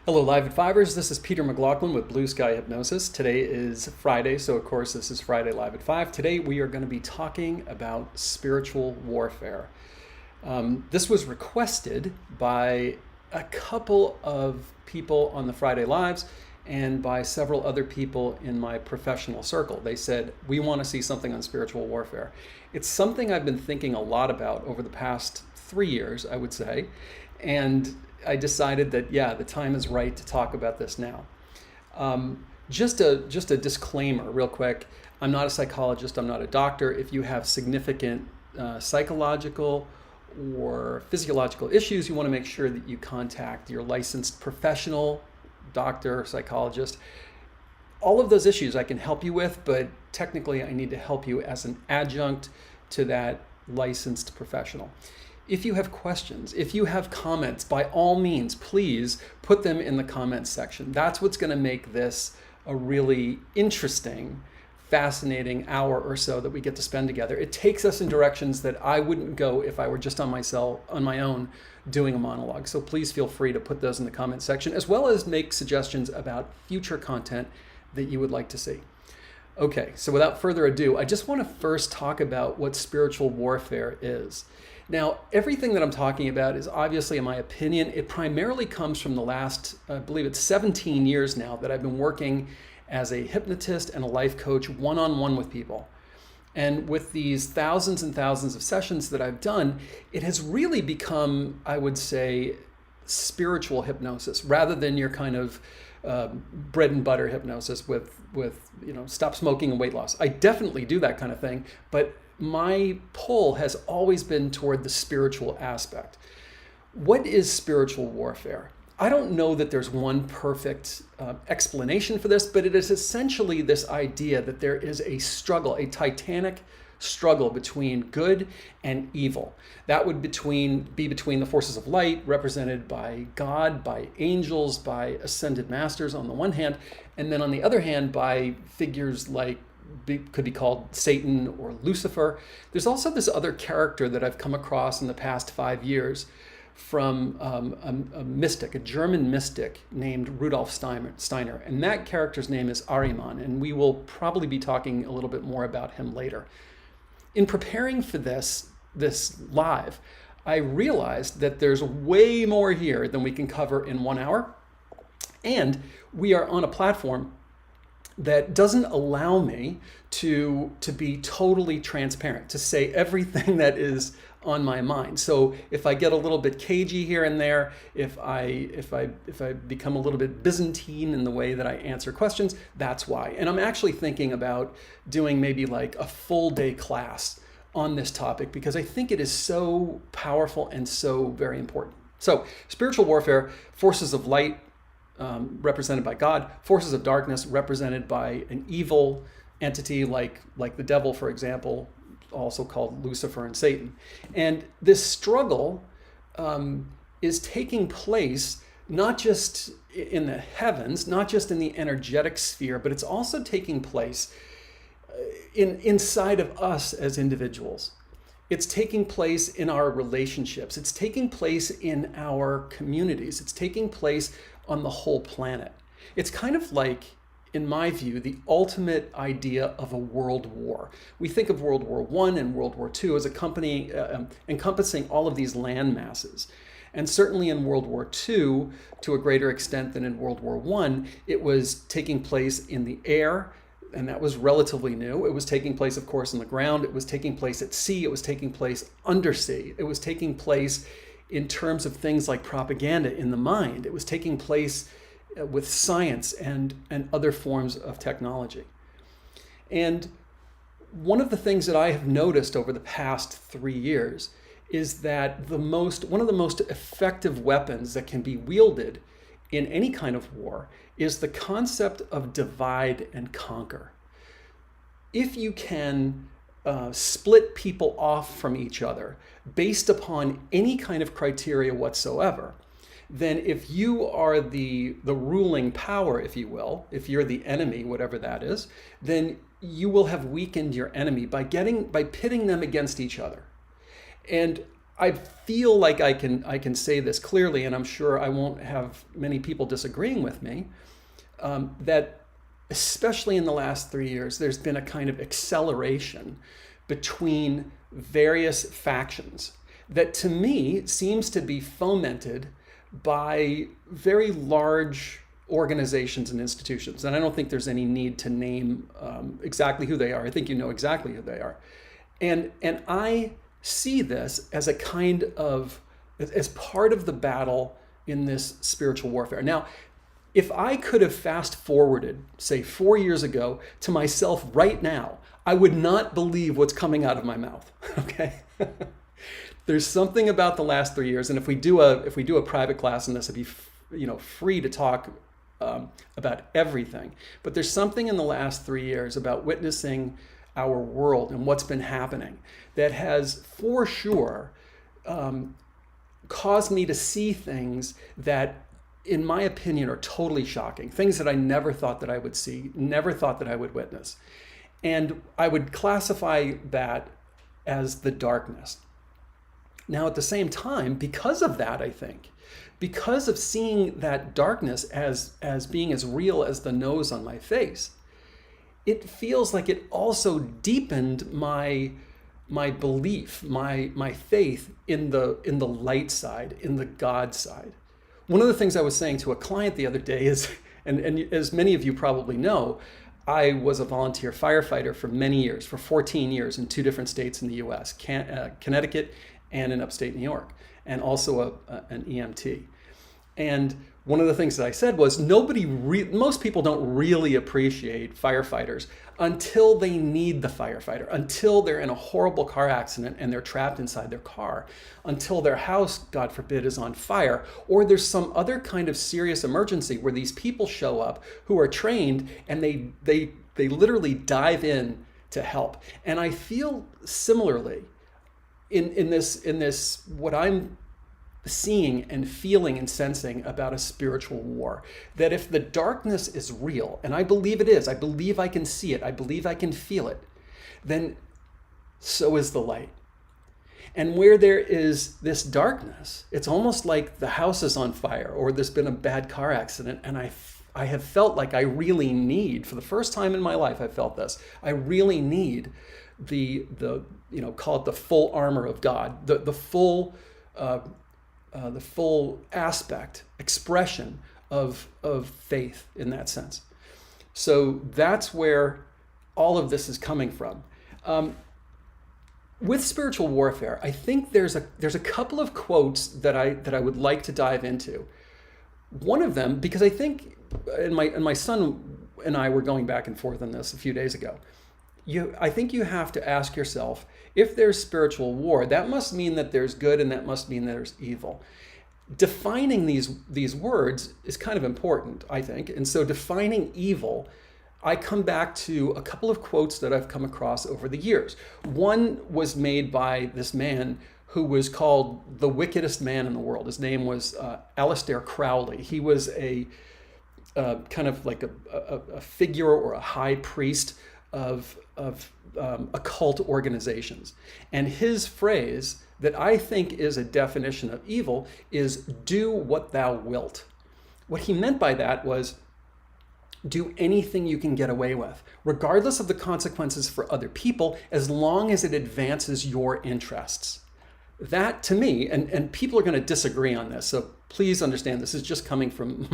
Hello, Live at Fivers. This is Peter McLaughlin with BlueSky Hypnosis. Today is Friday, so of course this is Friday Live at 5. Today we are going to be talking about spiritual warfare. This was requested by a couple of people on the Friday Lives and by several other people in my professional circle. They said, we want to see something on spiritual warfare. It's something I've been thinking a lot about over the past 3 years, I would say, and I decided that, yeah, the time is right to talk about this now. Just a disclaimer real quick. I'm not a psychologist. I'm not a doctor. If you have significant psychological or physiological issues, you want to make sure that you contact your licensed professional doctor or psychologist. All of those issues I can help you with, but technically I need to help you as an adjunct to that licensed professional. If you have questions, if you have comments, by all means, please put them in the comments section. That's what's going to make this a really interesting, fascinating hour or so that we get to spend together. It takes us in directions that I wouldn't go if I were just on my own doing a monologue. So please feel free to put those in the comments section, as well as make suggestions about future content that you would like to see. Okay, so without further ado, I just want to first talk about what spiritual warfare is. Now, everything that I'm talking about is obviously, in my opinion, it primarily comes from the last, I believe it's 17 years now that I've been working as a hypnotist and a life coach one-on-one with people. And with these thousands and thousands of sessions that I've done, it has really become, I would say, spiritual hypnosis rather than your kind of bread and butter hypnosis with stop smoking and weight loss. I definitely do that kind of thing, but my pull has always been toward the spiritual aspect. What is spiritual warfare? I don't know that there's one perfect explanation for this, but it is essentially this idea that there is a struggle, a titanic struggle between good and evil. That would be between the forces of light, represented by God, by angels, by ascended masters on the one hand, and then on the other hand by figures like could be called Satan or Lucifer. There's also this other character that I've come across in the past 5 years from a mystic, a German mystic named Rudolf Steiner. And that character's name is Ahriman, and we will probably be talking a little bit more about him later. In preparing for this live, I realized that there's way more here than we can cover in 1 hour. And we are on a platform that doesn't allow me to be totally transparent, to say everything that is on my mind. So if I get a little bit cagey here and there, if I become a little bit Byzantine in the way that I answer questions, that's why. And I'm actually thinking about doing maybe like a full day class on this topic because I think it is so powerful and so very important. So spiritual warfare, forces of light, represented by God, forces of darkness represented by an evil entity like the devil, for example, also called Lucifer and Satan. And this struggle is taking place not just in the heavens, not just in the energetic sphere, but it's also taking place inside of us as individuals. It's taking place in our relationships. It's taking place in our communities. It's taking place on the whole planet. It's kind of like, in my view, the ultimate idea of a world war. We think of World War I and World War II as encompassing all of these land masses. And certainly in World War II, to a greater extent than in World War I, it was taking place in the air, and that was relatively new. It was taking place, of course, on the ground. It was taking place at sea. It was taking place undersea. It was taking place in terms of things like propaganda in the mind. It was taking place with science and other forms of technology. And one of the things that I have noticed over the past 3 years is that one of the most effective weapons that can be wielded in any kind of war is the concept of divide and conquer. If you can split people off from each other based upon any kind of criteria whatsoever, then if you are the ruling power, if you will, if you're the enemy, whatever that is, then you will have weakened your enemy by pitting them against each other. And I feel like I can say this clearly, and I'm sure I won't have many people disagreeing with me, that especially in the last 3 years, there's been a kind of acceleration between various factions that to me seems to be fomented by very large organizations and institutions. And I don't think there's any need to name exactly who they are. I think you know exactly who they are. And I see this as a kind of, as part of the battle in this spiritual warfare. Now, if I could have fast forwarded, say 4 years ago, to myself right now, I would not believe what's coming out of my mouth, okay? There's something about the last 3 years, and if we do a private class on this, it'd be free to talk about everything. But there's something in the last 3 years about witnessing our world and what's been happening that has, for sure, caused me to see things that, in my opinion, are totally shocking. Things that I never thought that I would see, never thought that I would witness. And I would classify that as the darkness. Now, at the same time, because of that, I think, because of seeing that darkness as being as real as the nose on my face, it feels like it also deepened my belief, my faith in the light side, in the God side. One of the things I was saying to a client the other day is, and as many of you probably know, I was a volunteer firefighter for many years, for 14 years in 2 different states in the US, Connecticut and in upstate New York, and also an EMT. And one of the things that I said was most people don't really appreciate firefighters until they need the firefighter, until they're in a horrible car accident and they're trapped inside their car, until their house, God forbid, is on fire, or there's some other kind of serious emergency where these people show up who are trained and they literally dive in to help. And I feel similarly in this what I'm seeing and feeling and sensing about a spiritual war, that if the darkness is real, and I believe it is, I believe I can see it, I believe I can feel it, then so is the light. And where there is this darkness, it's almost like the house is on fire or there's been a bad car accident, and I have felt like I really need, for the first time in my life I felt this, I really need the call it the full armor of God, the full aspect, expression of faith in that sense. So that's where all of this is coming from. With spiritual warfare, I think there's a couple of quotes that I would like to dive into. One of them, because I think, and my son and I were going back and forth on this a few days ago. I think you have to ask yourself, if there's spiritual war, that must mean that there's good and that must mean there's evil. Defining these words is kind of important, I think. And so defining evil, I come back to a couple of quotes that I've come across over the years. One was made by this man who was called the wickedest man in the world. His name was Aleister Crowley. He was a kind of like a figure or a high priest of occult organizations. And his phrase that I think is a definition of evil is "do what thou wilt." What he meant by that was do anything you can get away with, regardless of the consequences for other people, as long as it advances your interests. That, to me, and people are going to disagree on this, so please understand this is just coming from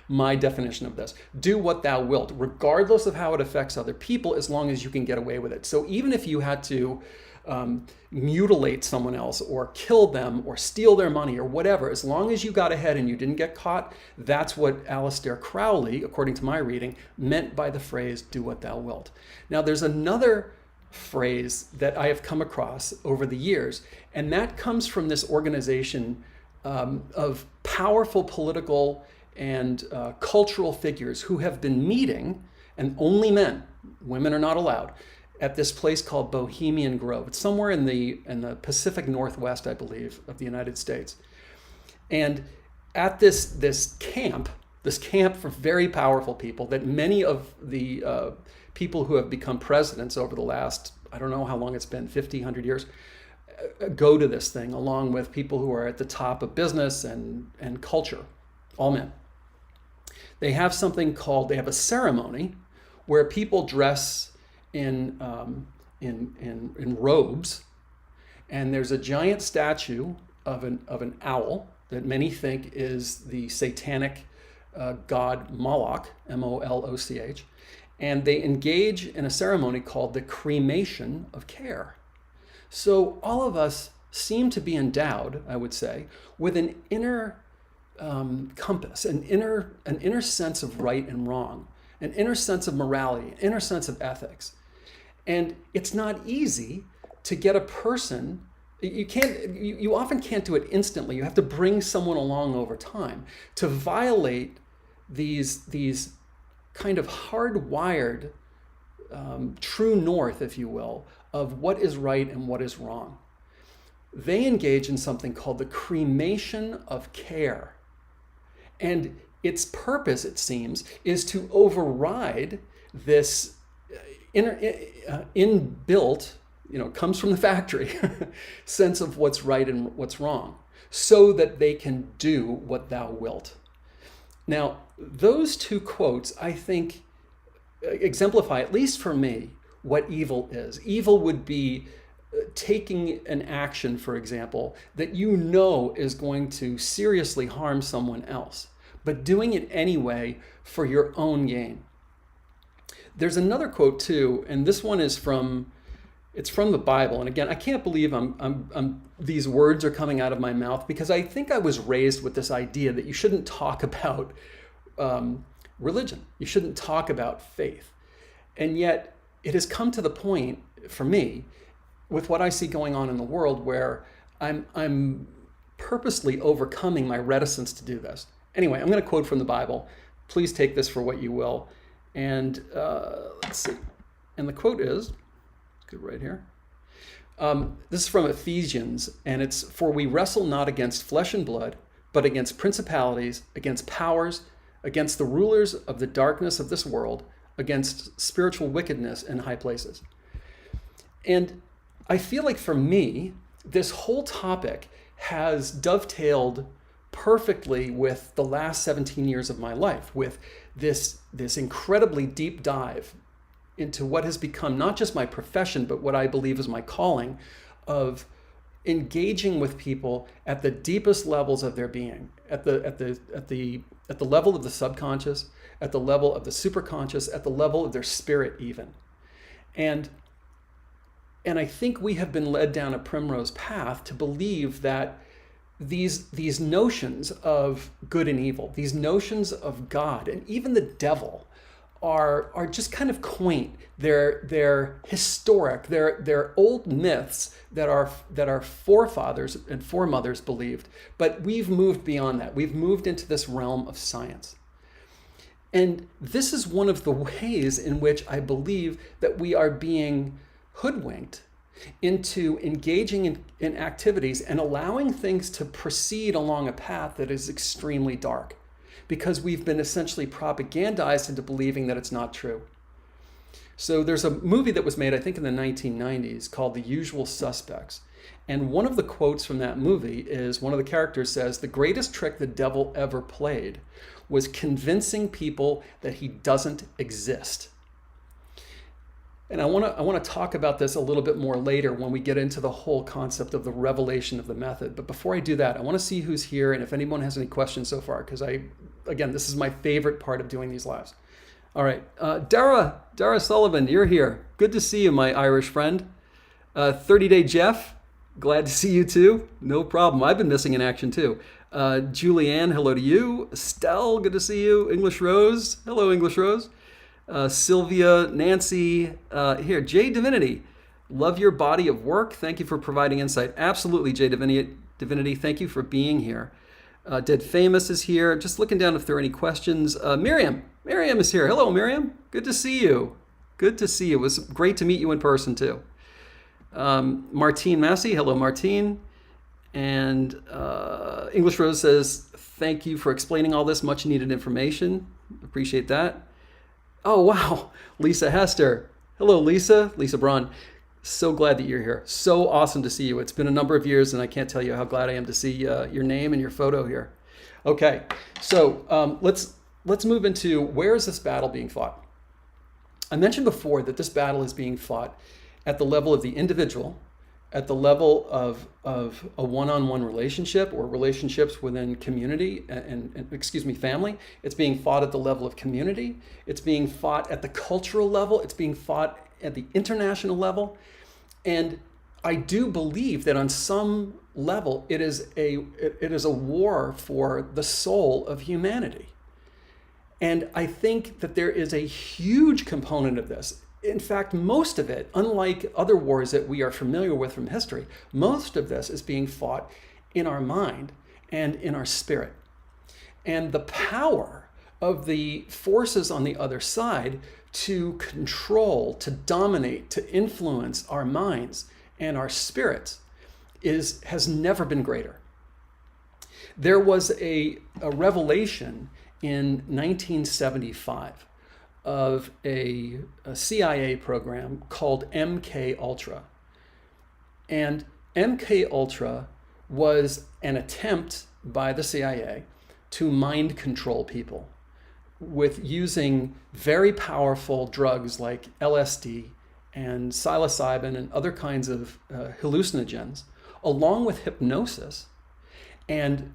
my definition of this. Do what thou wilt, regardless of how it affects other people, as long as you can get away with it. So even if you had to mutilate someone else or kill them or steal their money or whatever, as long as you got ahead and you didn't get caught, that's what Aleister Crowley, according to my reading, meant by the phrase, do what thou wilt. Now there's another phrase that I have come across over the years, and that comes from this organization of powerful political and cultural figures who have been meeting, and only men, women are not allowed, at this place called Bohemian Grove. It's somewhere in the Pacific Northwest, I believe, of the United States. And at this camp for very powerful people that many of the people who have become presidents over the last, I don't know how long it's been, 50, 100 years, go to this thing along with people who are at the top of business and culture, all men. They have they have a ceremony where people dress in robes, and there's a giant statue of an owl that many think is the satanic god Moloch, Moloch, and they engage in a ceremony called the cremation of care. So all of us seem to be endowed, I would say, with an inner compass, an inner sense of right and wrong, an inner sense of morality, an inner sense of ethics. And it's not easy to get a person. You often can't do it instantly. You have to bring someone along over time to violate these kind of hardwired true north, if you will, of what is right and what is wrong. They engage in something called the cremation of care. And its purpose, it seems, is to override this inbuilt, comes from the factory, sense of what's right and what's wrong, so that they can do what thou wilt. Now, those two quotes, I think, exemplify, at least for me, what evil is. Evil would be taking an action, for example, that is going to seriously harm someone else, but doing it anyway for your own gain. There's another quote too, and this one is from the Bible. And again, I can't believe these words are coming out of my mouth, because I think I was raised with this idea that you shouldn't talk about religion. You shouldn't talk about faith. And yet it has come to the point for me with what I see going on in the world where I'm purposely overcoming my reticence to do this. Anyway, I'm going to quote from the Bible. Please take this for what you will. And let's see. And the quote is, good right here. This is from Ephesians, and it's, "For we wrestle not against flesh and blood, but against principalities, against powers, against the rulers of the darkness of this world, against spiritual wickedness in high places." And I feel like for me, this whole topic has dovetailed perfectly with the last 17 years of my life, with this incredibly deep dive into what has become not just my profession, but what I believe is my calling, of engaging with people at the deepest levels of their being, at the level of the subconscious, at the level of the superconscious, at the level of their spirit even. And I think we have been led down a primrose path to believe that these notions of good and evil, these notions of God and even the devil are just kind of quaint. They're historic. They're old myths that our forefathers and foremothers believed. But we've moved beyond that. We've moved into this realm of science. And this is one of the ways in which I believe that we are being hoodwinked into engaging in activities and allowing things to proceed along a path that is extremely dark, because we've been essentially propagandized into believing that it's not true. So there's a movie that was made, I think in the 1990s, called The Usual Suspects. And one of the quotes from that movie is, one of the characters says, "The greatest trick the devil ever played was convincing people that he doesn't exist." And I want to talk about this a little bit more later when we get into the whole concept of the revelation of the method. But before I do that, I want to see who's here and if anyone has any questions so far, because again, this is my favorite part of doing these lives. All right, Dara Sullivan, you're here. Good to see you, my Irish friend. 30-Day Jeff, glad to see you too. No problem. I've been missing in action too. Julianne, hello to you. Estelle, good to see you. English Rose, hello, English Rose. Sylvia, Nancy, here, Jay Divinity, love your body of work. Thank you for providing insight. Absolutely, Jay Divinity, thank you for being here. Dead Famous is here. Just looking down if there are any questions. Miriam is here. Hello, Miriam. Good to see you. Good to see you. It was great to meet you in person too. Martine Massey, hello, Martine. And English Rose says, thank you for explaining all this much needed information. Appreciate that. Oh, wow. Lisa Hester. Hello, Lisa. Lisa Braun. So glad that you're here. So awesome to see you. It's been a number of years, and I can't tell you how glad I am to see your name and your photo here. Okay, so let's move into where is this battle being fought? I mentioned before that this battle is being fought at the level of the individual, at the level of a one-on-one relationship or relationships within community and family. It's being fought at the level of community. It's being fought at the cultural level. It's being fought at the international level. And I do believe that on some level it is a war for the soul of humanity. And I think that there is a huge component of this. In fact, most of it, unlike other wars that we are familiar with from history, most of this is being fought in our mind and in our spirit. And the power of the forces on the other side to control, to dominate, to influence our minds and our spirits has never been greater. There was a revelation in 1975 of a CIA program called MK Ultra. And MK Ultra was an attempt by the CIA to mind control people with using very powerful drugs like LSD and psilocybin and other kinds of hallucinogens, along with hypnosis. And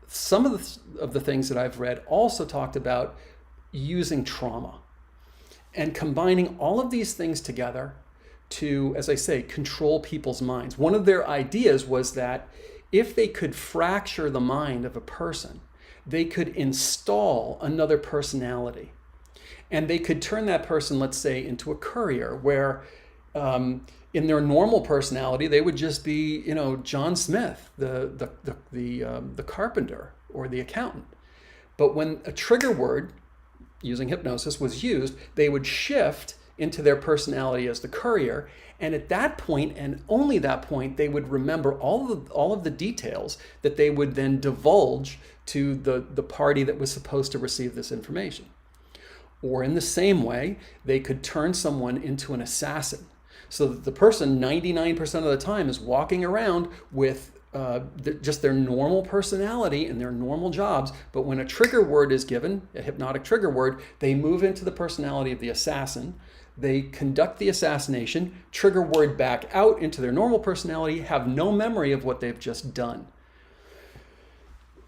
some of the things that I've read also talked about using trauma and combining all of these things together to, as I say, control people's minds. One of their ideas was that if they could fracture the mind of a person, they could install another personality. And they could turn that person, let's say, into a courier, where in their normal personality, they would just be, John Smith, the carpenter or the accountant. But when a trigger word using hypnosis was used, they would shift into their personality as the courier. And at that point, and only that point, they would remember all of the details that they would then divulge to the party that was supposed to receive this information. Or in the same way, they could turn someone into an assassin, so that the person 99% of the time is walking around with just their normal personality and their normal jobs. But when a trigger word is given, a hypnotic trigger word, they move into the personality of the assassin. They conduct the assassination, trigger word back out into their normal personality, have no memory of what they've just done.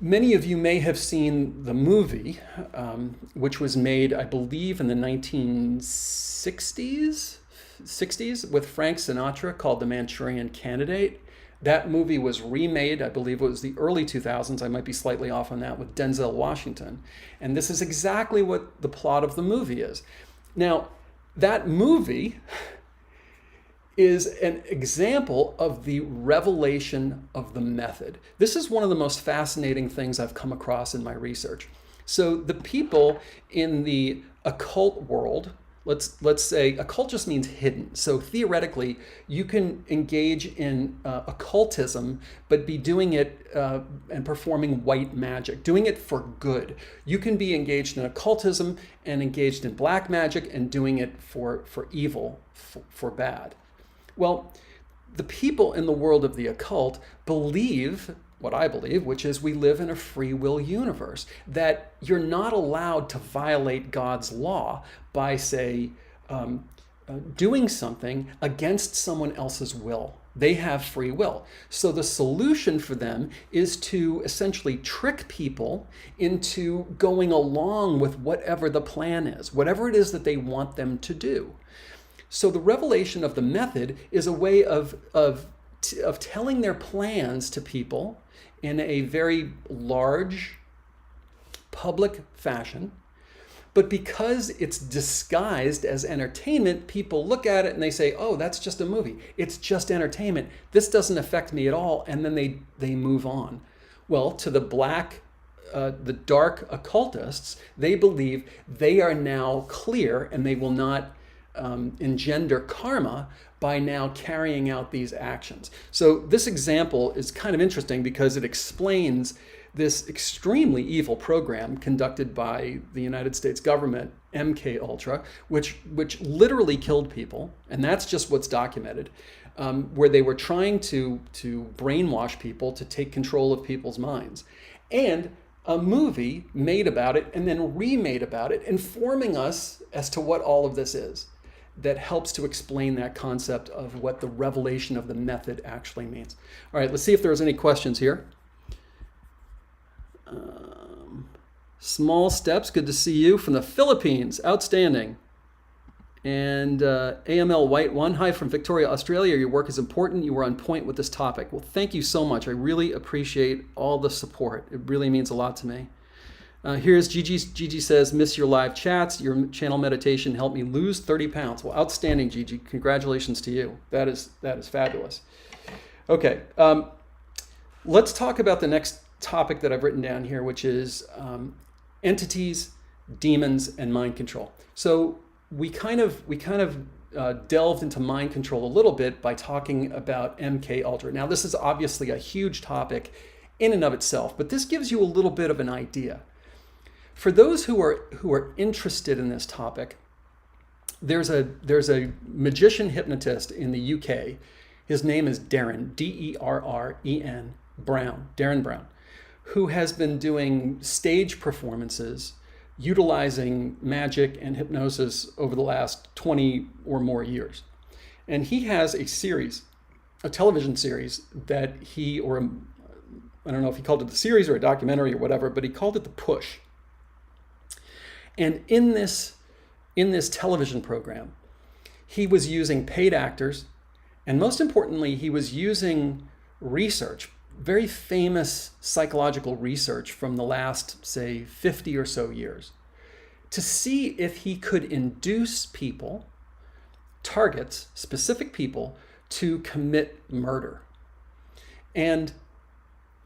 Many of you may have seen the movie, which was made, I believe, in the 1960s with Frank Sinatra, called The Manchurian Candidate. That movie was remade, I believe it was the early 2000s, I might be slightly off on that, with Denzel Washington. And this is exactly what the plot of the movie is. Now, that movie is an example of the revelation of the method. This is one of the most fascinating things I've come across in my research. So the people in the occult world, let's say occult just means hidden. So theoretically, you can engage in occultism, but be doing it and performing white magic, doing it for good. You can be engaged in occultism and engaged in black magic and doing it for evil, for bad. Well, the people in the world of the occult believe what I believe, which is we live in a free will universe, that you're not allowed to violate God's law by, say, doing something against someone else's will. They have free will. So the solution for them is to essentially trick people into going along with whatever the plan is, whatever it is that they want them to do. So the revelation of the method is a way of telling their plans to people in a very large public fashion. But because it's disguised as entertainment, people look at it and they say, oh, that's just a movie. It's just entertainment. This doesn't affect me at all. And then they move on. Well, to the dark occultists, they believe they are now clear and they will not engender karma by now carrying out these actions. So this example is kind of interesting because it explains this extremely evil program conducted by the United States government MK Ultra, which literally killed people, and that's just what's documented, where they were trying to brainwash people to take control of people's minds, and a movie made about it and then remade about it, informing us as to what all of this is, that helps to explain that concept of what the revelation of the method actually means. All right, let's see if there's any questions here. Small Steps, good to see you from the Philippines. Outstanding. And AML White 1, hi from Victoria, Australia. Your work is important. You were on point with this topic. Well, thank you so much. I really appreciate all the support. It really means a lot to me. Here's Gigi. Gigi says, miss your live chats. Your channel meditation helped me lose 30 pounds. Well, outstanding, Gigi. Congratulations to you. That is fabulous. Okay, let's talk about the next topic that I've written down here, which is entities, demons, and mind control. So we kind of delved into mind control a little bit by talking about MK Ultra. Now, this is obviously a huge topic in and of itself, but this gives you a little bit of an idea. For those who are interested in this topic, there's a magician hypnotist in the UK. His name is Darren, D-E-R-R-E-N, Brown, Darren Brown, who has been doing stage performances utilizing magic and hypnosis over the last 20 or more years. And he has a television series that I don't know if he called it the series or a documentary or whatever, but he called it The Push. And in this television program, he was using paid actors, and most importantly, he was using research, very famous psychological research from the last, say, 50 or so years, to see if he could induce people, targets, specific people, to commit murder. And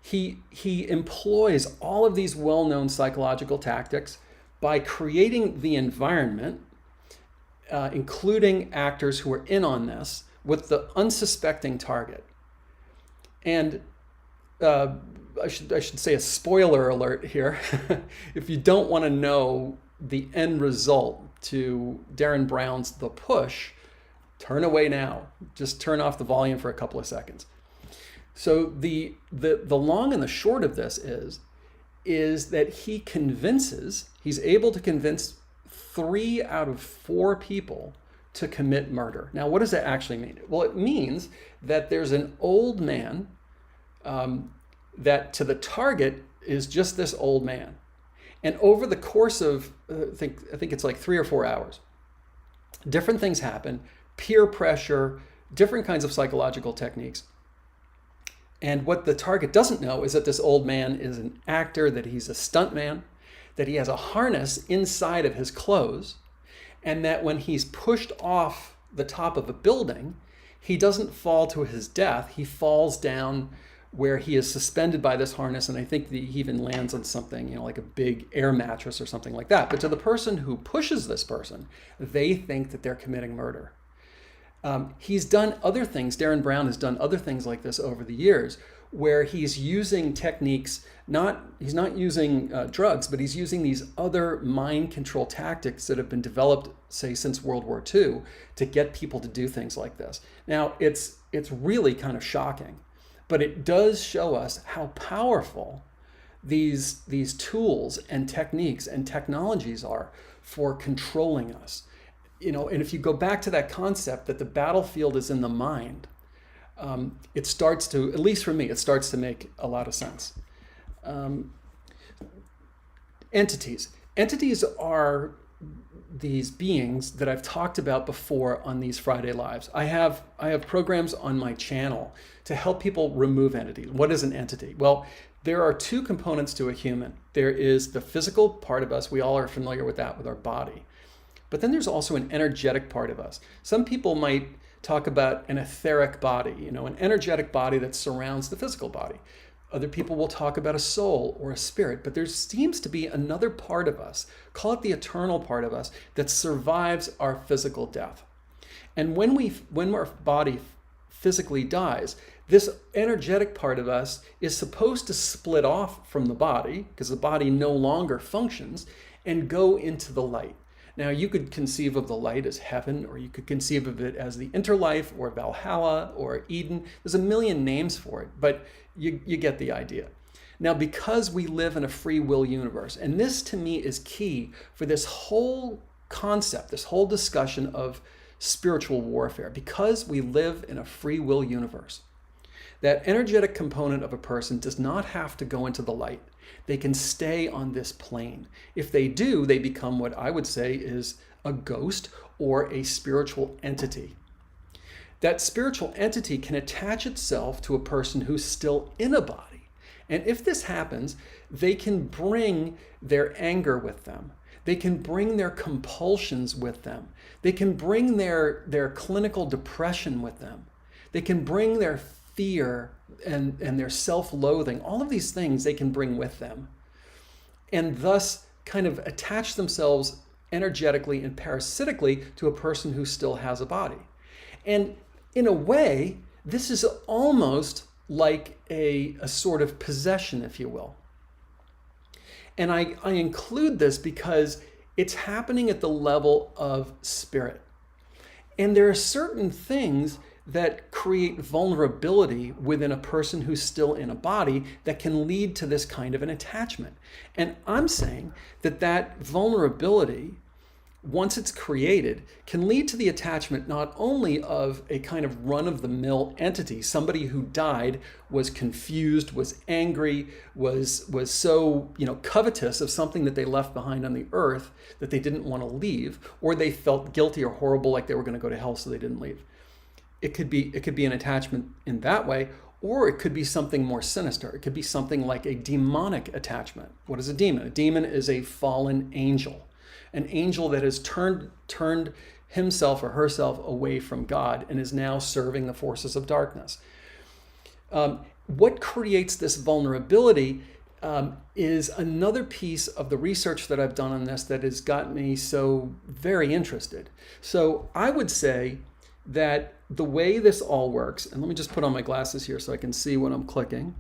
he employs all of these well-known psychological tactics by creating the environment, including actors who are in on this, with the unsuspecting target. And I should say a spoiler alert here. If you don't want to know the end result to Darren Brown's The Push, turn away now. Just turn off the volume for a couple of seconds. So the long and the short of this is that he's able to convince 3 out of 4 people to commit murder. Now, what does that actually mean? Well, it means that there's an old man that to the target is just this old man. And over the course of, I think it's like 3 or 4 hours, different things happen, peer pressure, different kinds of psychological techniques. And what the target doesn't know is that this old man is an actor, that he's a stuntman, that he has a harness inside of his clothes, and that when he's pushed off the top of a building, he doesn't fall to his death. He falls down where he is suspended by this harness, and I think he even lands on something, like a big air mattress or something like that. But to the person who pushes this person, they think that they're committing murder. He's done other things. Darren Brown has done other things like this over the years, where he's using techniques, he's not using drugs, but he's using these other mind control tactics that have been developed, say, since World War II, to get people to do things like this. Now, it's really kind of shocking, but it does show us how powerful these tools and techniques and technologies are for controlling us. And if you go back to that concept that the battlefield is in the mind, it starts to, at least for me, it starts to make a lot of sense. Entities. Entities are these beings that I've talked about before on these Friday Lives. I have programs on my channel to help people remove entities. What is an entity? Well, there are 2 components to a human. There is the physical part of us. We all are familiar with that, with our body. But then there's also an energetic part of us. Some people might talk about an etheric body, an energetic body that surrounds the physical body. Other people will talk about a soul or a spirit, but there seems to be another part of us, call it the eternal part of us, that survives our physical death. And when our body physically dies, this energetic part of us is supposed to split off from the body, because the body no longer functions, and go into the light. Now, you could conceive of the light as heaven, or you could conceive of it as the interlife, or Valhalla, or Eden. There's a million names for it, but you get the idea. Now, because we live in a free will universe, and this to me is key for this whole concept, this whole discussion of spiritual warfare, because we live in a free will universe, that energetic component of a person does not have to go into the light. They can stay on this plane. If they do, they become what I would say is a ghost or a spiritual entity. That spiritual entity can attach itself to a person who's still in a body. And if this happens, they can bring their anger with them. They can bring their compulsions with them. They can bring their clinical depression with them. They can bring their fear and their self-loathing. All of these things they can bring with them. And thus kind of attach themselves energetically and parasitically to a person who still has a body. And in a way, this is almost like a sort of possession, if you will. And I include this because it's happening at the level of spirit. And there are certain things that create vulnerability within a person who's still in a body that can lead to this kind of an attachment. And I'm saying that that vulnerability, once it's created, can lead to the attachment not only of a kind of run-of-the-mill entity, somebody who died, was confused, was angry, was so covetous of something that they left behind on the earth that they didn't want to leave, or they felt guilty or horrible, like they were going to go to hell, so they didn't leave. It could be an attachment in that way, or it could be something more sinister. It could be something like a demonic attachment. What is a demon? A demon is a fallen angel. An angel that has turned himself or herself away from God and is now serving the forces of darkness. What creates this vulnerability is another piece of the research that I've done on this that has got me so very interested. So I would say that the way this all works, and let me just put on my glasses here so I can see what I'm clicking.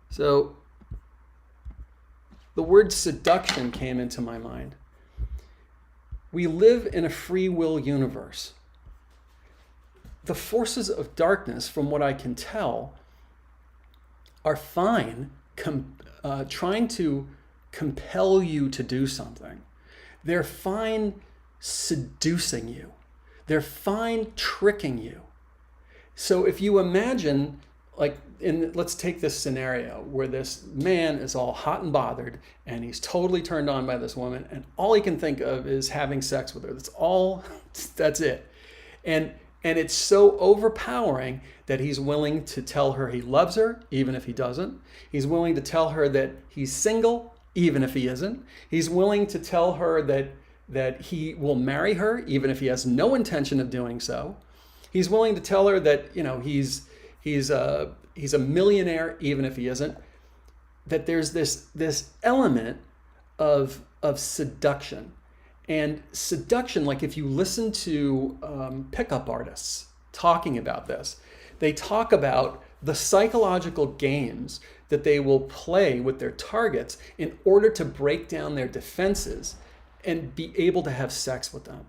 So the word seduction came into my mind. We live in a free will universe. The forces of darkness, from what I can tell, are fine trying to compel you to do something. They're fine seducing you. They're fine tricking you. So if you imagine, let's take this scenario where this man is all hot and bothered and he's totally turned on by this woman and all he can think of is having sex with her. That's it. And it's so overpowering that he's willing to tell her he loves her, even if he doesn't. He's willing to tell her that he's single, even if he isn't. He's willing to tell her that he will marry her, even if he has no intention of doing so. He's willing to tell her that he's a millionaire, even if he isn't. That there's this element of seduction. And seduction, like if you listen to pickup artists talking about this, they talk about the psychological games that they will play with their targets in order to break down their defenses and be able to have sex with them.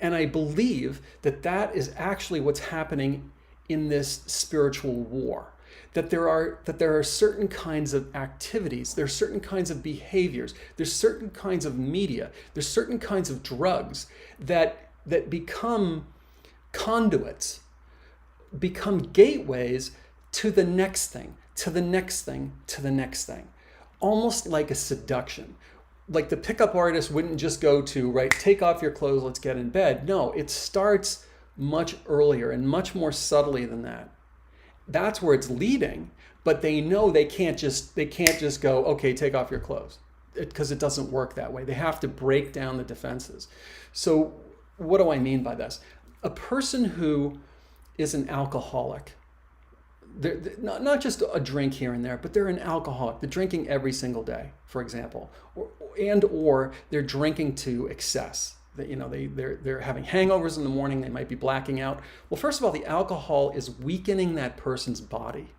And I believe that is actually what's happening in this spiritual war. That there are certain kinds of activities, there's certain kinds of behaviors, there's certain kinds of media, there's certain kinds of drugs that become conduits, become gateways to the next thing, to the next thing, to the next thing. Almost like a seduction. Like the pickup artist wouldn't just go to, right, take off your clothes, let's get in bed. No, it starts much earlier and much more subtly than that. That's where it's leading, but they know they can't just go, okay, take off your clothes, because it doesn't work that way. They have to break down the defenses. So what do I mean by this? A person who is an alcoholic, they're not just a drink here and there, but they're an alcoholic. They're drinking every single day, for example, or they're drinking to excess. They're having hangovers in the morning. They might be blacking out. Well, first of all, the alcohol is weakening that person's body.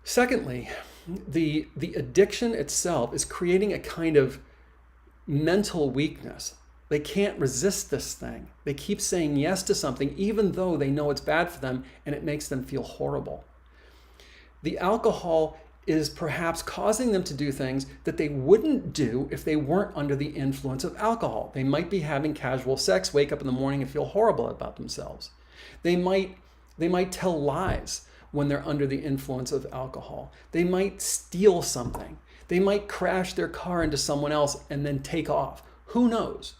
Secondly, the addiction itself is creating a kind of mental weakness. They can't resist this thing. They keep saying yes to something even though they know it's bad for them and it makes them feel horrible. The alcohol is perhaps causing them to do things that they wouldn't do if they weren't under the influence of alcohol. They might be having casual sex, wake up in the morning and feel horrible about themselves. They might tell lies when they're under the influence of alcohol. They might steal something. They might crash their car into someone else and then take off. Who knows?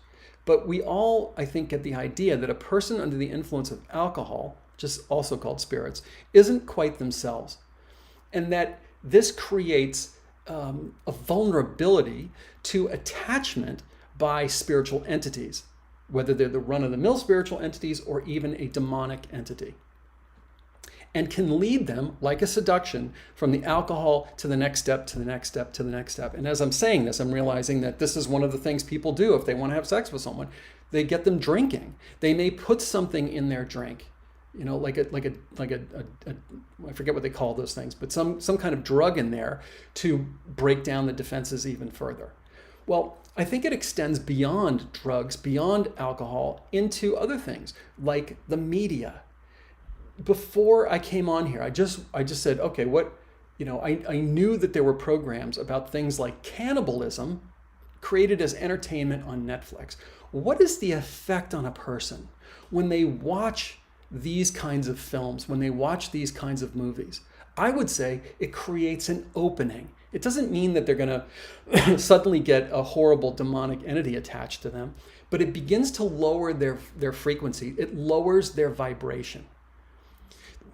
But we all, I think, get the idea that a person under the influence of alcohol, just also called spirits, isn't quite themselves. And that this creates a vulnerability to attachment by spiritual entities, whether they're the run-of-the-mill spiritual entities or even a demonic entity, and can lead them, like a seduction, from the alcohol to the next step, to the next step, to the next step. And as I'm saying this, I'm realizing that this is one of the things people do if they want to have sex with someone. They get them drinking. They may put something in their drink, you know, like a I forget what they call those things, but some kind of drug in there to break down the defenses even further. Well, I think it extends beyond drugs, beyond alcohol, into other things like the media. Before I came on here, I just said, okay, what, you know, I knew that there were programs about things like cannibalism created as entertainment on Netflix. What is the effect on a person when they watch these kinds of films, when they watch these kinds of movies? I would say it creates an opening. It doesn't mean that they're going to suddenly get a horrible demonic entity attached to them, but it begins to lower their frequency. It lowers their vibration.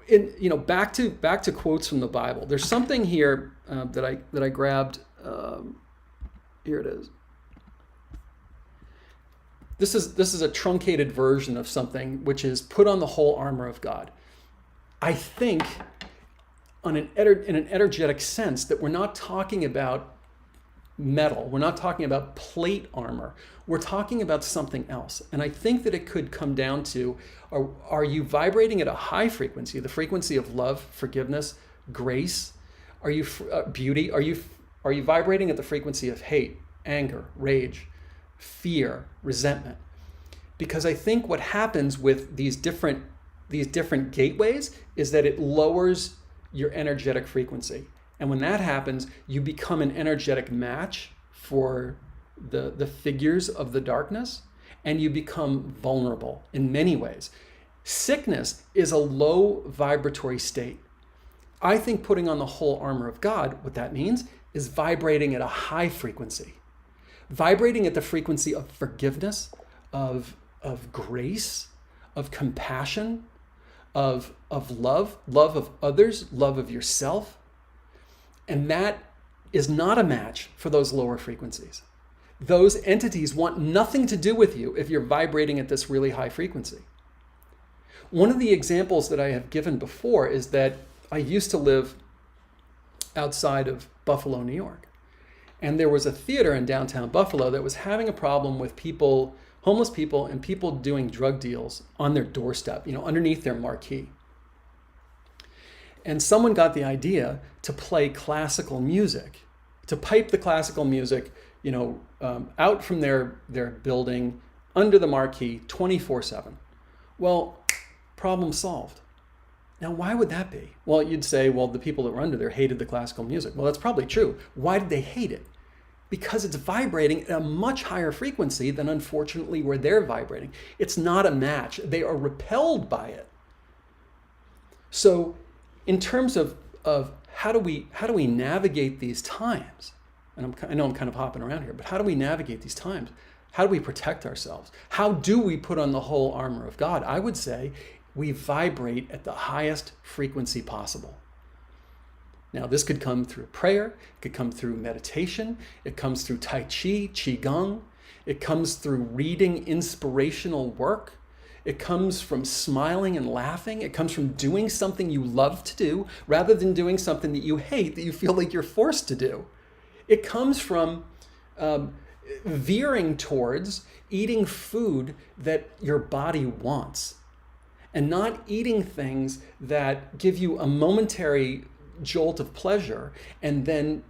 You know, back to quotes from the Bible. There's something here that I grabbed. Here it is. This is a truncated version of something, which is put on the whole armor of God. I think in an energetic sense that we're not talking about metal. We're not talking about plate armor. We're talking about something else. And I think that it could come down to, are you vibrating at a high frequency, the frequency of love, forgiveness, grace? Are you beauty? Are you vibrating at the frequency of hate, anger, rage, fear, resentment? Because I think what happens with these different gateways is that it lowers your energetic frequency. And when that happens, you become an energetic match for the figures of the darkness, and you become vulnerable in many ways. Sickness is a low vibratory state. I think putting on the whole armor of God, what that means is vibrating at a high frequency. Vibrating at the frequency of forgiveness, of grace, of compassion, of love of others, love of yourself. And that is not a match for those lower frequencies. Those entities want nothing to do with you if you're vibrating at this really high frequency. One of the examples that I have given before is that I used to live outside of Buffalo, New York. And there was a theater in downtown Buffalo that was having a problem with people, homeless people, and people doing drug deals on their doorstep, you know, underneath their marquee. And someone got the idea to play classical music, to pipe the classical music, you know, out from their building under the marquee 24/7. Well, problem solved. Now, why would that be? Well, you'd say, well, the people that were under there hated the classical music. Well, that's probably true. Why did they hate it? Because it's vibrating at a much higher frequency than, unfortunately, where they're vibrating. It's not a match. They are repelled by it. So in terms of how do we navigate these times, and I know I'm kind of hopping around here, but how do we navigate these times? How do we protect ourselves? How do we put on the whole armor of God? I would say we vibrate at the highest frequency possible. Now, this could come through prayer, it could come through meditation, it comes through Tai Chi, Qigong, it comes through reading inspirational work, it comes from smiling and laughing, it comes from doing something you love to do rather than doing something that you hate, that you feel like you're forced to do. It comes from veering towards eating food that your body wants, and not eating things that give you a momentary, jolt of pleasure and then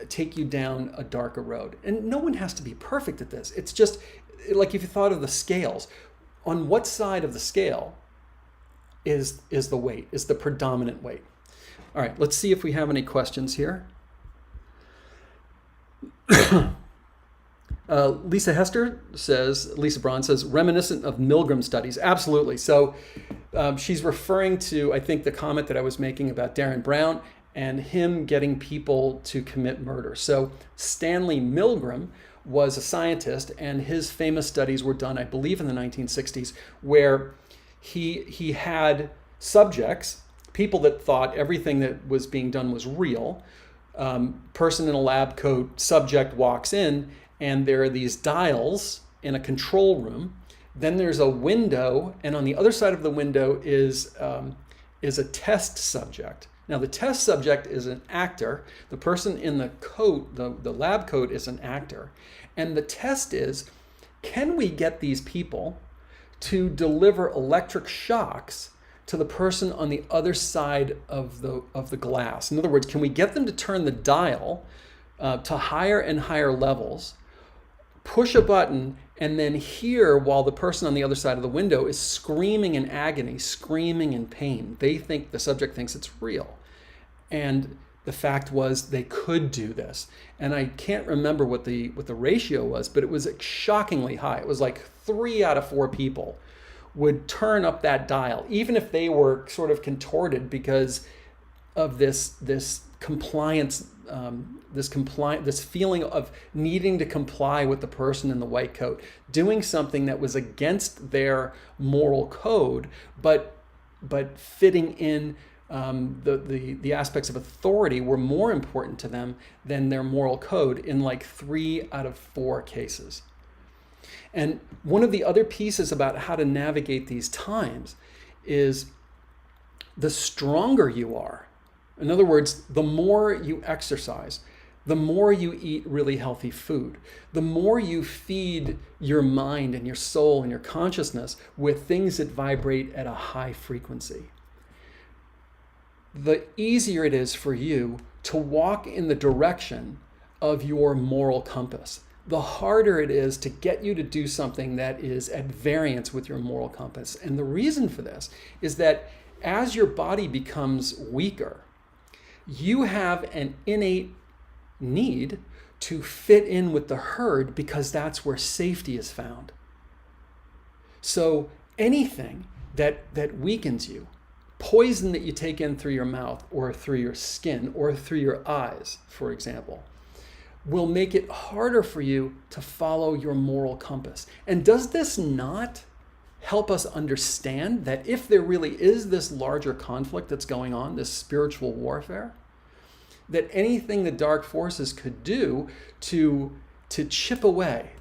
take you down a darker road. And no one has to be perfect at this. It's just like if you thought of the scales, on what side of the scale is the weight, is the predominant weight? All right, let's see if we have any questions here. Lisa Braun says, reminiscent of Milgram studies. Absolutely. So she's referring to, I think, the comment that I was making about Darren Brown and him getting people to commit murder. So Stanley Milgram was a scientist, and his famous studies were done, I believe, in the 1960s, where he had subjects, people that thought everything that was being done was real. Person in a lab coat, subject walks in, and there are these dials in a control room. Then there's a window, and on the other side of the window is a test subject. Now, the test subject is an actor. The person in the coat, the lab coat, is an actor. And the test is, can we get these people to deliver electric shocks to the person on the other side of the glass? In other words, can we get them to turn the dial to higher and higher levels, push a button, and then hear while the person on the other side of the window is screaming in agony, screaming in pain? The subject thinks it's real. And the fact was they could do this. And I can't remember what the ratio was, but it was shockingly high. It was like 3 out of 4 people would turn up that dial, even if they were sort of contorted because of this compliance, this feeling of needing to comply with the person in the white coat, doing something that was against their moral code, but fitting in the aspects of authority were more important to them than their moral code in like 3 out of 4 cases. And one of the other pieces about how to navigate these times is the stronger you are. In other words, the more you exercise, the more you eat really healthy food, the more you feed your mind and your soul and your consciousness with things that vibrate at a high frequency, the easier it is for you to walk in the direction of your moral compass. The harder it is to get you to do something that is at variance with your moral compass. And the reason for this is that as your body becomes weaker, you have an innate need to fit in with the herd because that's where safety is found. So anything that weakens you, poison that you take in through your mouth or through your skin or through your eyes, for example, will make it harder for you to follow your moral compass. And does this not help us understand that if there really is this larger conflict that's going on, this spiritual warfare, that anything the dark forces could do to chip away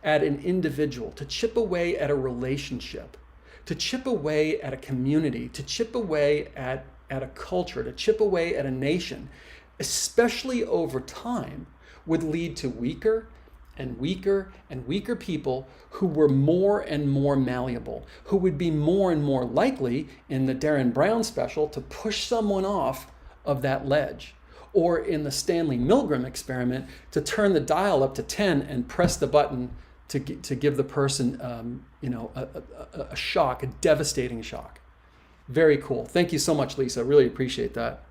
at an individual, to chip away at a relationship, to chip away at a community, to chip away at a culture, to chip away at a nation, especially over time, would lead to weaker and weaker and weaker people who were more and more malleable, who would be more and more likely, in the Darren Brown special, to push someone off of that ledge. Or in the Stanley Milgram experiment, to turn the dial up to 10 and press the button to give the person a shock, a devastating shock. Very cool. Thank you so much, Lisa. Really appreciate that.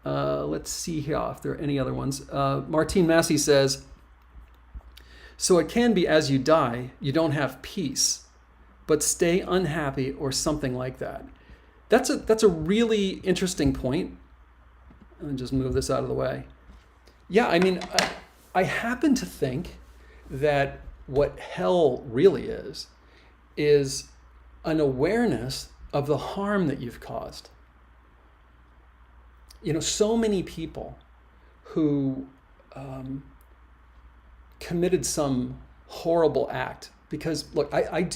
Let's see here if there are any other ones. Martine Massey says, so it can be as you die, you don't have peace, but stay unhappy or something like that. That's a really interesting point. Let me just move this out of the way. Yeah, I mean, I happen to think that what hell really is an awareness of the harm that you've caused. You know, so many people who committed some horrible act, because look, I've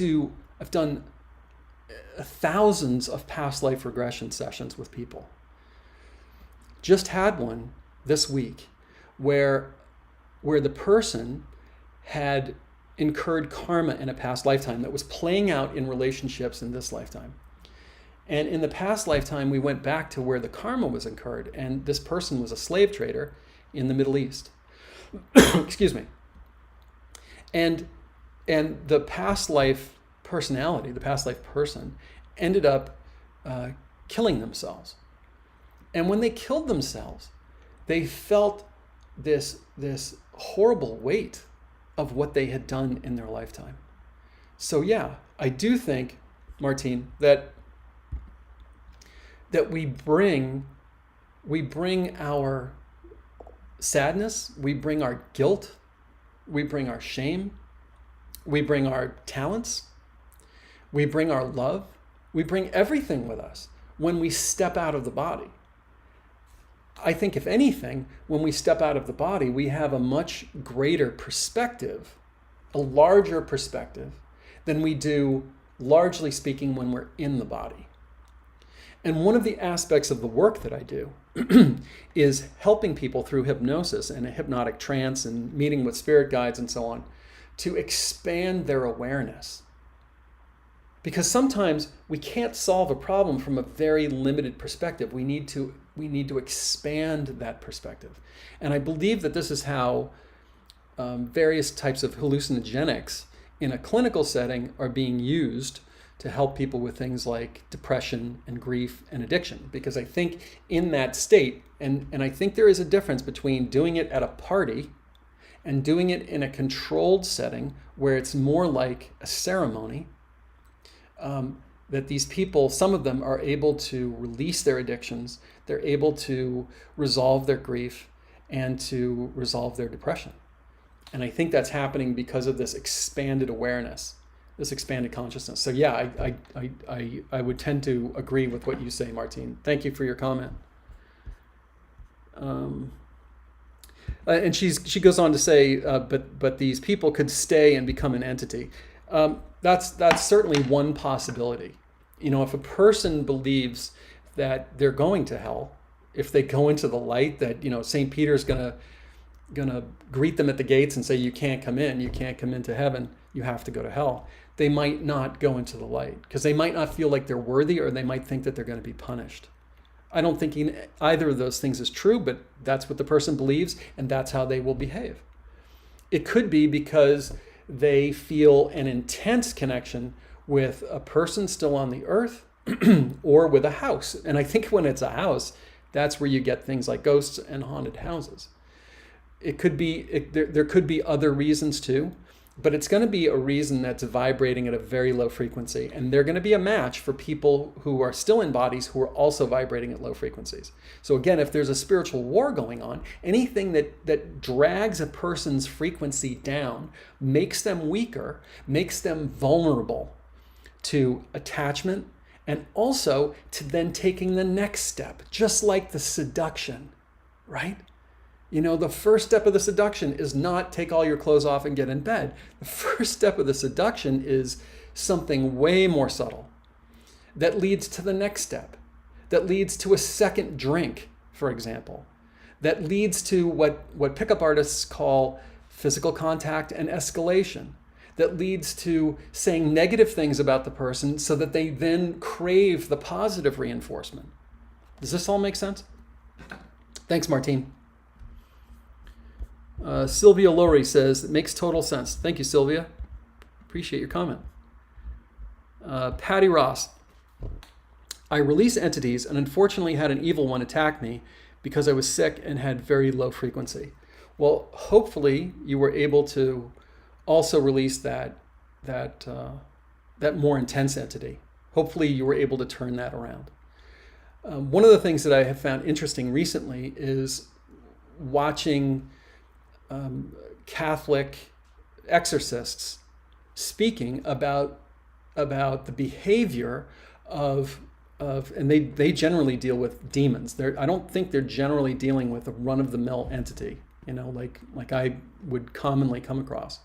done thousands of past life regression sessions with people. Just had one this week where the person had incurred karma in a past lifetime that was playing out in relationships in this lifetime. And in the past lifetime, we went back to where the karma was incurred, and this person was a slave trader in the Middle East. Excuse me. And the past life personality, the past life person, ended up killing themselves. And when they killed themselves, they felt this horrible weight of what they had done in their lifetime. So yeah, I do think, Martine, that we bring our sadness, we bring our guilt, we bring our shame, we bring our talents, we bring our love, we bring everything with us when we step out of the body. I think, if anything, when we step out of the body, we have a much greater perspective, a larger perspective, than we do, largely speaking, when we're in the body. And one of the aspects of the work that I do is helping people through hypnosis and a hypnotic trance and meeting with spirit guides and so on to expand their awareness. Because sometimes we can't solve a problem from a very limited perspective. We need to expand that perspective. And I believe that this is how various types of hallucinogenics in a clinical setting are being used to help people with things like depression and grief and addiction. Because I think in that state, and I think there is a difference between doing it at a party and doing it in a controlled setting where it's more like a ceremony, that these people, some of them are able to release their addictions, they're able to resolve their grief and to resolve their depression. And I think that's happening because of this expanded awareness, this expanded consciousness. So yeah, I would tend to agree with what you say, Martine. Thank you for your comment. And she goes on to say, but these people could stay and become an entity. That's certainly one possibility. You know, if a person believes that they're going to hell, if they go into the light, that, you know, St. Peter's gonna greet them at the gates and say, you can't come into heaven, you have to go to hell, they might not go into the light because they might not feel like they're worthy, or they might think that they're going to be punished. I don't think either of those things is true, but that's what the person believes, and that's how they will behave. It could be because they feel an intense connection with a person still on the earth or with a house. And I think when it's a house, that's where you get things like ghosts and haunted houses. It could be, there could be other reasons too, but it's going to be a reason that's vibrating at a very low frequency. And they're going to be a match for people who are still in bodies who are also vibrating at low frequencies. So again, if there's a spiritual war going on, anything that drags a person's frequency down makes them weaker, makes them vulnerable to attachment, and also to then taking the next step, just like the seduction, right? You know, the first step of the seduction is not take all your clothes off and get in bed. The first step of the seduction is something way more subtle that leads to the next step, that leads to a second drink, for example, that leads to what pickup artists call physical contact and escalation, that leads to saying negative things about the person so that they then crave the positive reinforcement. Does this all make sense? Thanks, Martine. Sylvia Laurie says, it makes total sense. Thank you, Sylvia. Appreciate your comment. Patty Ross. I release entities and unfortunately had an evil one attack me because I was sick and had very low frequency. Well, hopefully you were able to also release that more intense entity. Hopefully you were able to turn that around. One of the things that I have found interesting recently is watching Catholic exorcists speaking about the behavior of and they generally deal with demons. I don't think they're generally dealing with a run-of-the-mill entity, you know, like I would commonly come across.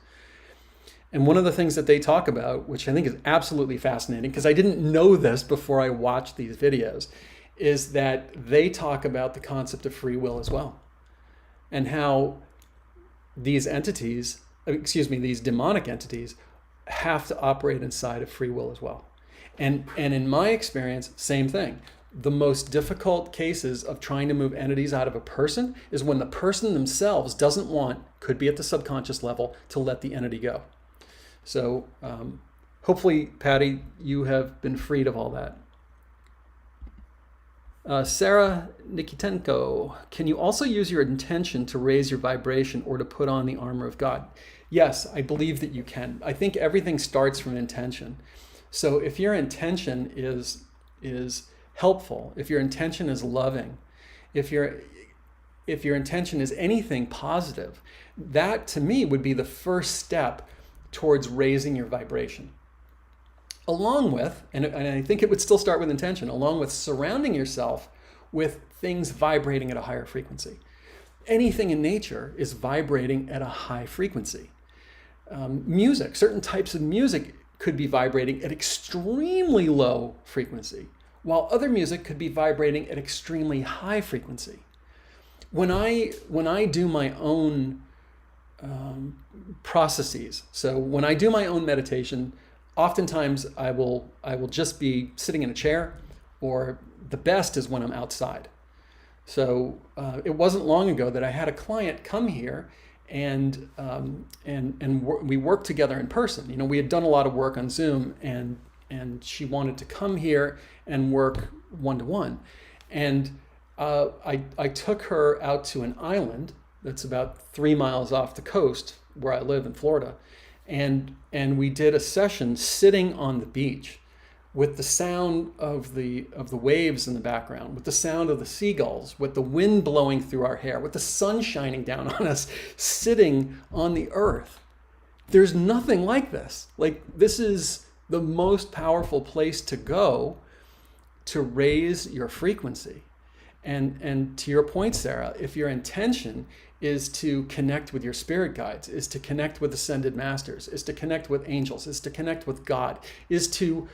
And one of the things that they talk about, which I think is absolutely fascinating, because I didn't know this before I watched these videos, is that they talk about the concept of free will as well, and how these demonic entities have to operate inside of free will as well. And in my experience, same thing. The most difficult cases of trying to move entities out of a person is when the person themselves doesn't want, could be at the subconscious level, to let the entity go. So hopefully, Patty, you have been freed of all that. Sarah Nikitenko, can you also use your intention to raise your vibration or to put on the armor of God? Yes, I believe that you can. I think everything starts from intention. So if your intention is helpful, if your intention is loving, if your intention is anything positive, that to me would be the first step towards raising your vibration. Along with, and I think it would still start with intention, along with surrounding yourself with things vibrating at a higher frequency. Anything in nature is vibrating at a high frequency. Music, certain types of music could be vibrating at extremely low frequency, while other music could be vibrating at extremely high frequency. When I do my own processes, so when I do my own meditation, oftentimes I will just be sitting in a chair, or the best is when I'm outside. So it wasn't long ago that I had a client come here, and we worked together in person. You know, we had done a lot of work on Zoom, and she wanted to come here and work one-to-one. And I took her out to an island that's about 3 miles off the coast where I live in Florida. And we did a session sitting on the beach with the sound of the waves in the background, with the sound of the seagulls, with the wind blowing through our hair, with the sun shining down on us, sitting on the earth. There's nothing like this. Like, this is the most powerful place to go to raise your frequency. And to your point, Sarah, if your intention is to connect with your spirit guides, is to connect with ascended masters, is to connect with angels, is to connect with God, is to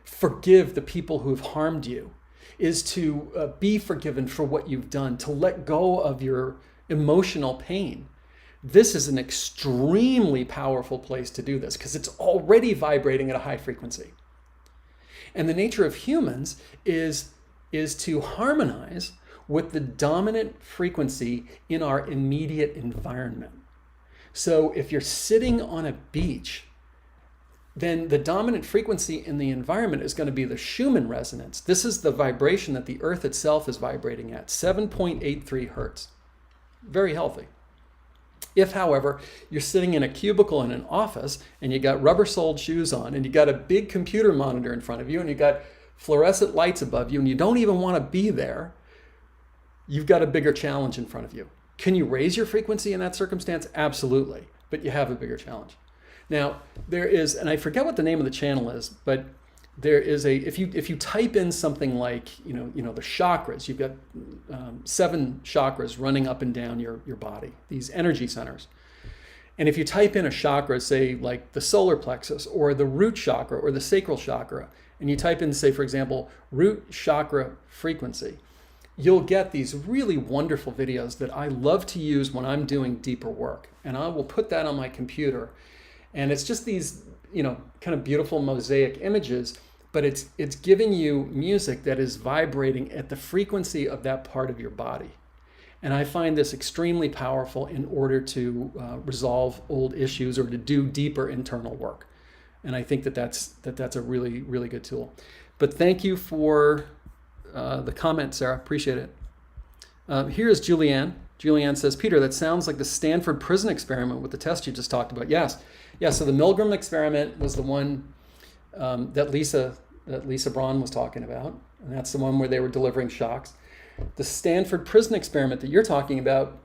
forgive the people who have harmed you, is to be forgiven for what you've done, to let go of your emotional pain. This is an extremely powerful place to do this because it's already vibrating at a high frequency. And the nature of humans is to harmonize with the dominant frequency in our immediate environment. So if you're sitting on a beach, then the dominant frequency in the environment is going to be the Schumann resonance. This is the vibration that the Earth itself is vibrating at, 7.83 hertz. Very healthy. If, however, you're sitting in a cubicle in an office and you got rubber-soled shoes on and you got a big computer monitor in front of you and you got fluorescent lights above you and you don't even want to be there, you've got a bigger challenge in front of you. Can you raise your frequency in that circumstance? Absolutely, but you have a bigger challenge. Now, there is, and I forget what the name of the channel is, but there is a, if you type in something like, you know the chakras, you've got 7 chakras running up and down your body, these energy centers. And if you type in a chakra, say like the solar plexus or the root chakra or the sacral chakra, and you type in, say, for example, root chakra frequency, you'll get these really wonderful videos that I love to use when I'm doing deeper work. And I will put that on my computer. And it's just these, kind of beautiful mosaic images, but it's giving you music that is vibrating at the frequency of that part of your body. And I find this extremely powerful in order to resolve old issues or to do deeper internal work. And I think that's a really, really good tool. But thank you for the comment, Sarah. Appreciate it. Here's Julianne. Julianne says, Peter, that sounds like the Stanford prison experiment with the test you just talked about. Yes. Yeah, so the Milgram experiment was the one that Lisa Braun was talking about. And that's the one where they were delivering shocks. The Stanford prison experiment that you're talking about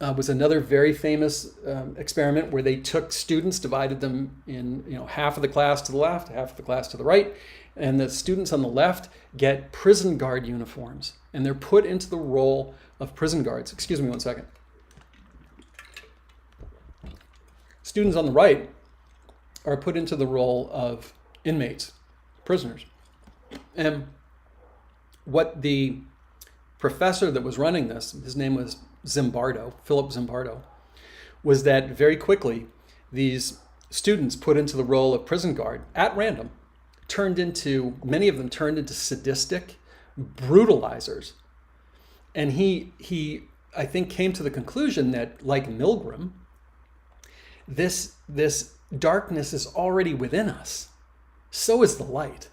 was another very famous experiment where they took students, divided them in half of the class to the left, half of the class to the right, and the students on the left get prison guard uniforms, and they're put into the role of prison guards. Excuse me one second. Students on the right are put into the role of inmates, prisoners. And what the professor that was running this, his name was Philip Zimbardo, was that very quickly these students put into the role of prison guard at random many of them turned into sadistic brutalizers. And he I think came to the conclusion that, like Milgram, this darkness is already within us. So is the light.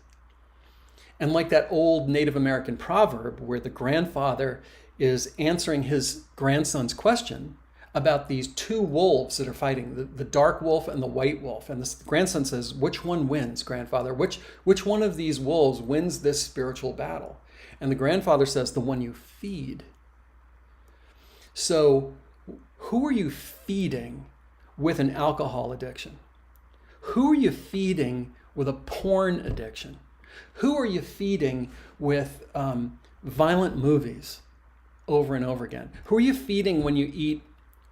And like that old Native American proverb where the grandfather is answering his grandson's question about these two wolves that are fighting, the dark wolf and the white wolf. And the grandson says, which one wins, grandfather? Which one of these wolves wins this spiritual battle? And the grandfather says, the one you feed. So who are you feeding with an alcohol addiction? Who are you feeding with a porn addiction? Who are you feeding with violent movies over and over again? Who are you feeding when you eat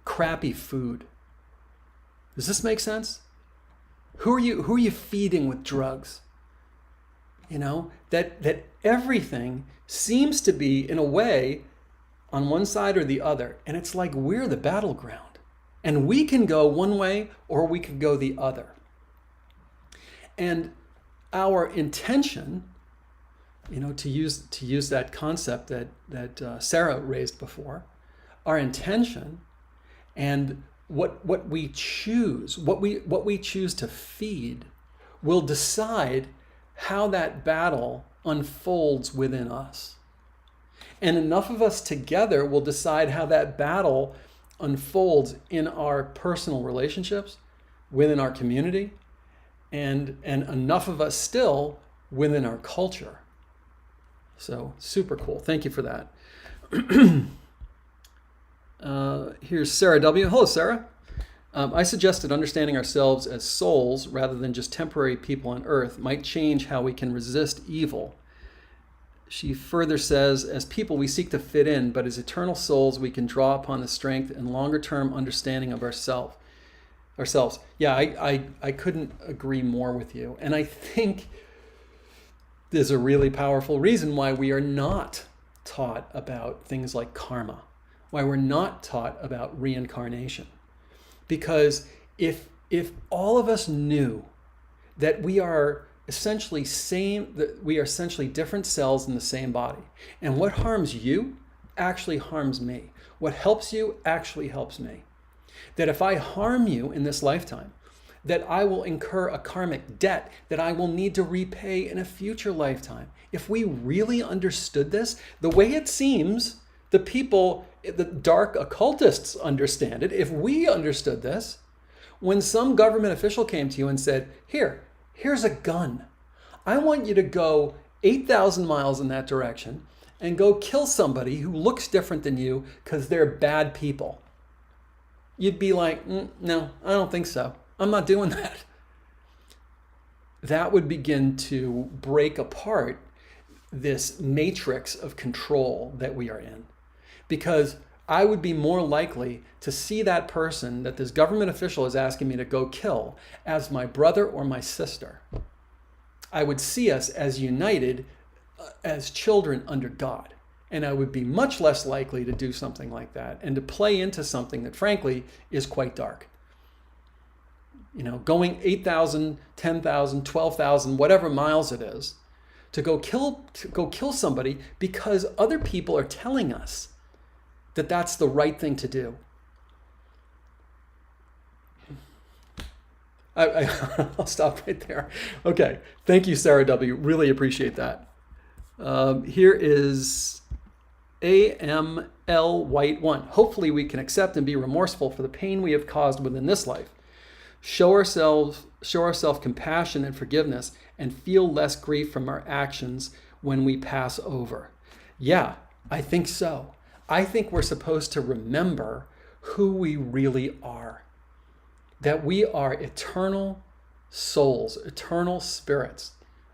crappy food? Does this make sense? Who are you feeding with drugs? You know, that everything seems to be, in a way, on one side or the other. And it's like we're the battleground. And we can go one way or we can go the other. And our intention, you know, to use that concept that Sarah raised before, our intention and what we choose, what we choose to feed, will decide how that battle unfolds within us. And enough of us together will decide how that battle unfolds in our personal relationships, within our community, and enough of us still within our culture. So super cool. Thank you for that. Here's Sarah W. Hello, Sarah. I suggested understanding ourselves as souls rather than just temporary people on earth might change how we can resist evil. She further says, as people, we seek to fit in, but as eternal souls, we can draw upon the strength and longer-term understanding of ourselves. Yeah, I couldn't agree more with you. And I think there's a really powerful reason why we are not taught about things like karma, why we're not taught about reincarnation. Because if all of us knew that we are essentially different cells in the same body, and what harms you actually harms me, what helps you actually helps me, that if I harm you in this lifetime, that I will incur a karmic debt that I will need to repay in a future lifetime. If we really understood this, the way it seems the people, the dark occultists understand it, if we understood this, when some government official came to you and said, here's a gun. I want you to go 8,000 miles in that direction and go kill somebody who looks different than you because they're bad people. You'd be like, no, I don't think so. I'm not doing that. That would begin to break apart this matrix of control that we are in. Because I would be more likely to see that person that this government official is asking me to go kill as my brother or my sister. I would see us as united as children under God. And I would be much less likely to do something like that and to play into something that, frankly, is quite dark. You know, going 8,000, 10,000, 12,000, whatever miles it is, to go kill somebody because other people are telling us that that's the right thing to do. I'll stop right there. Okay, thank you, Sarah W. Really appreciate that. Here is AML White 1. Hopefully we can accept and be remorseful for the pain we have caused within this life. Show ourselves compassion and forgiveness and feel less grief from our actions when we pass over. Yeah, I think so. I think we're supposed to remember who we really are. That we are eternal souls, eternal spirits,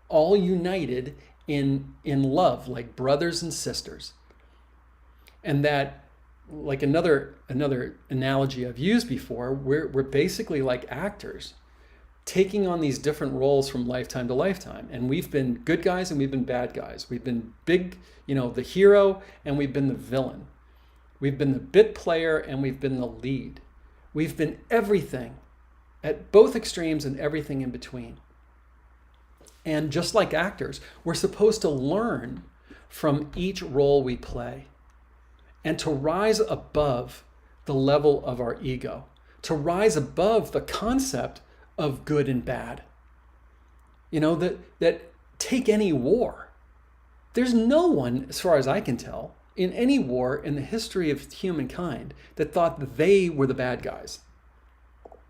all united in love, like brothers and sisters. And that, like another analogy I've used before, we're basically like actors taking on these different roles from lifetime to lifetime. And we've been good guys and we've been bad guys. We've been the hero, and we've been the villain. We've been the bit player and we've been the lead. We've been everything at both extremes and everything in between. And just like actors, we're supposed to learn from each role we play and to rise above the level of our ego, to rise above the concept of good and bad. You know, that take any war. There's no one, as far as I can tell, in any war in the history of humankind that thought that they were the bad guys.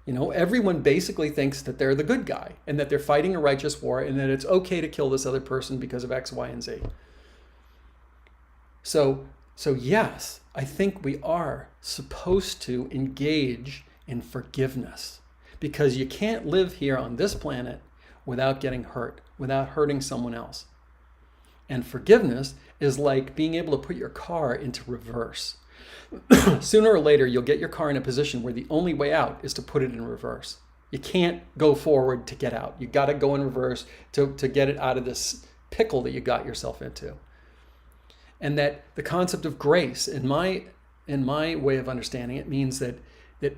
You know, everyone basically thinks that they're the good guy and that they're fighting a righteous war and that it's okay to kill this other person because of X, Y, and Z. So yes, I think we are supposed to engage in forgiveness, because you can't live here on this planet without getting hurt, without hurting someone else. And forgiveness is like being able to put your car into reverse. Sooner or later, you'll get your car in a position where the only way out is to put it in reverse. You can't go forward to get out. You got to go in reverse to get it out of this pickle that you got yourself into. And that the concept of grace, in my way of understanding it, means that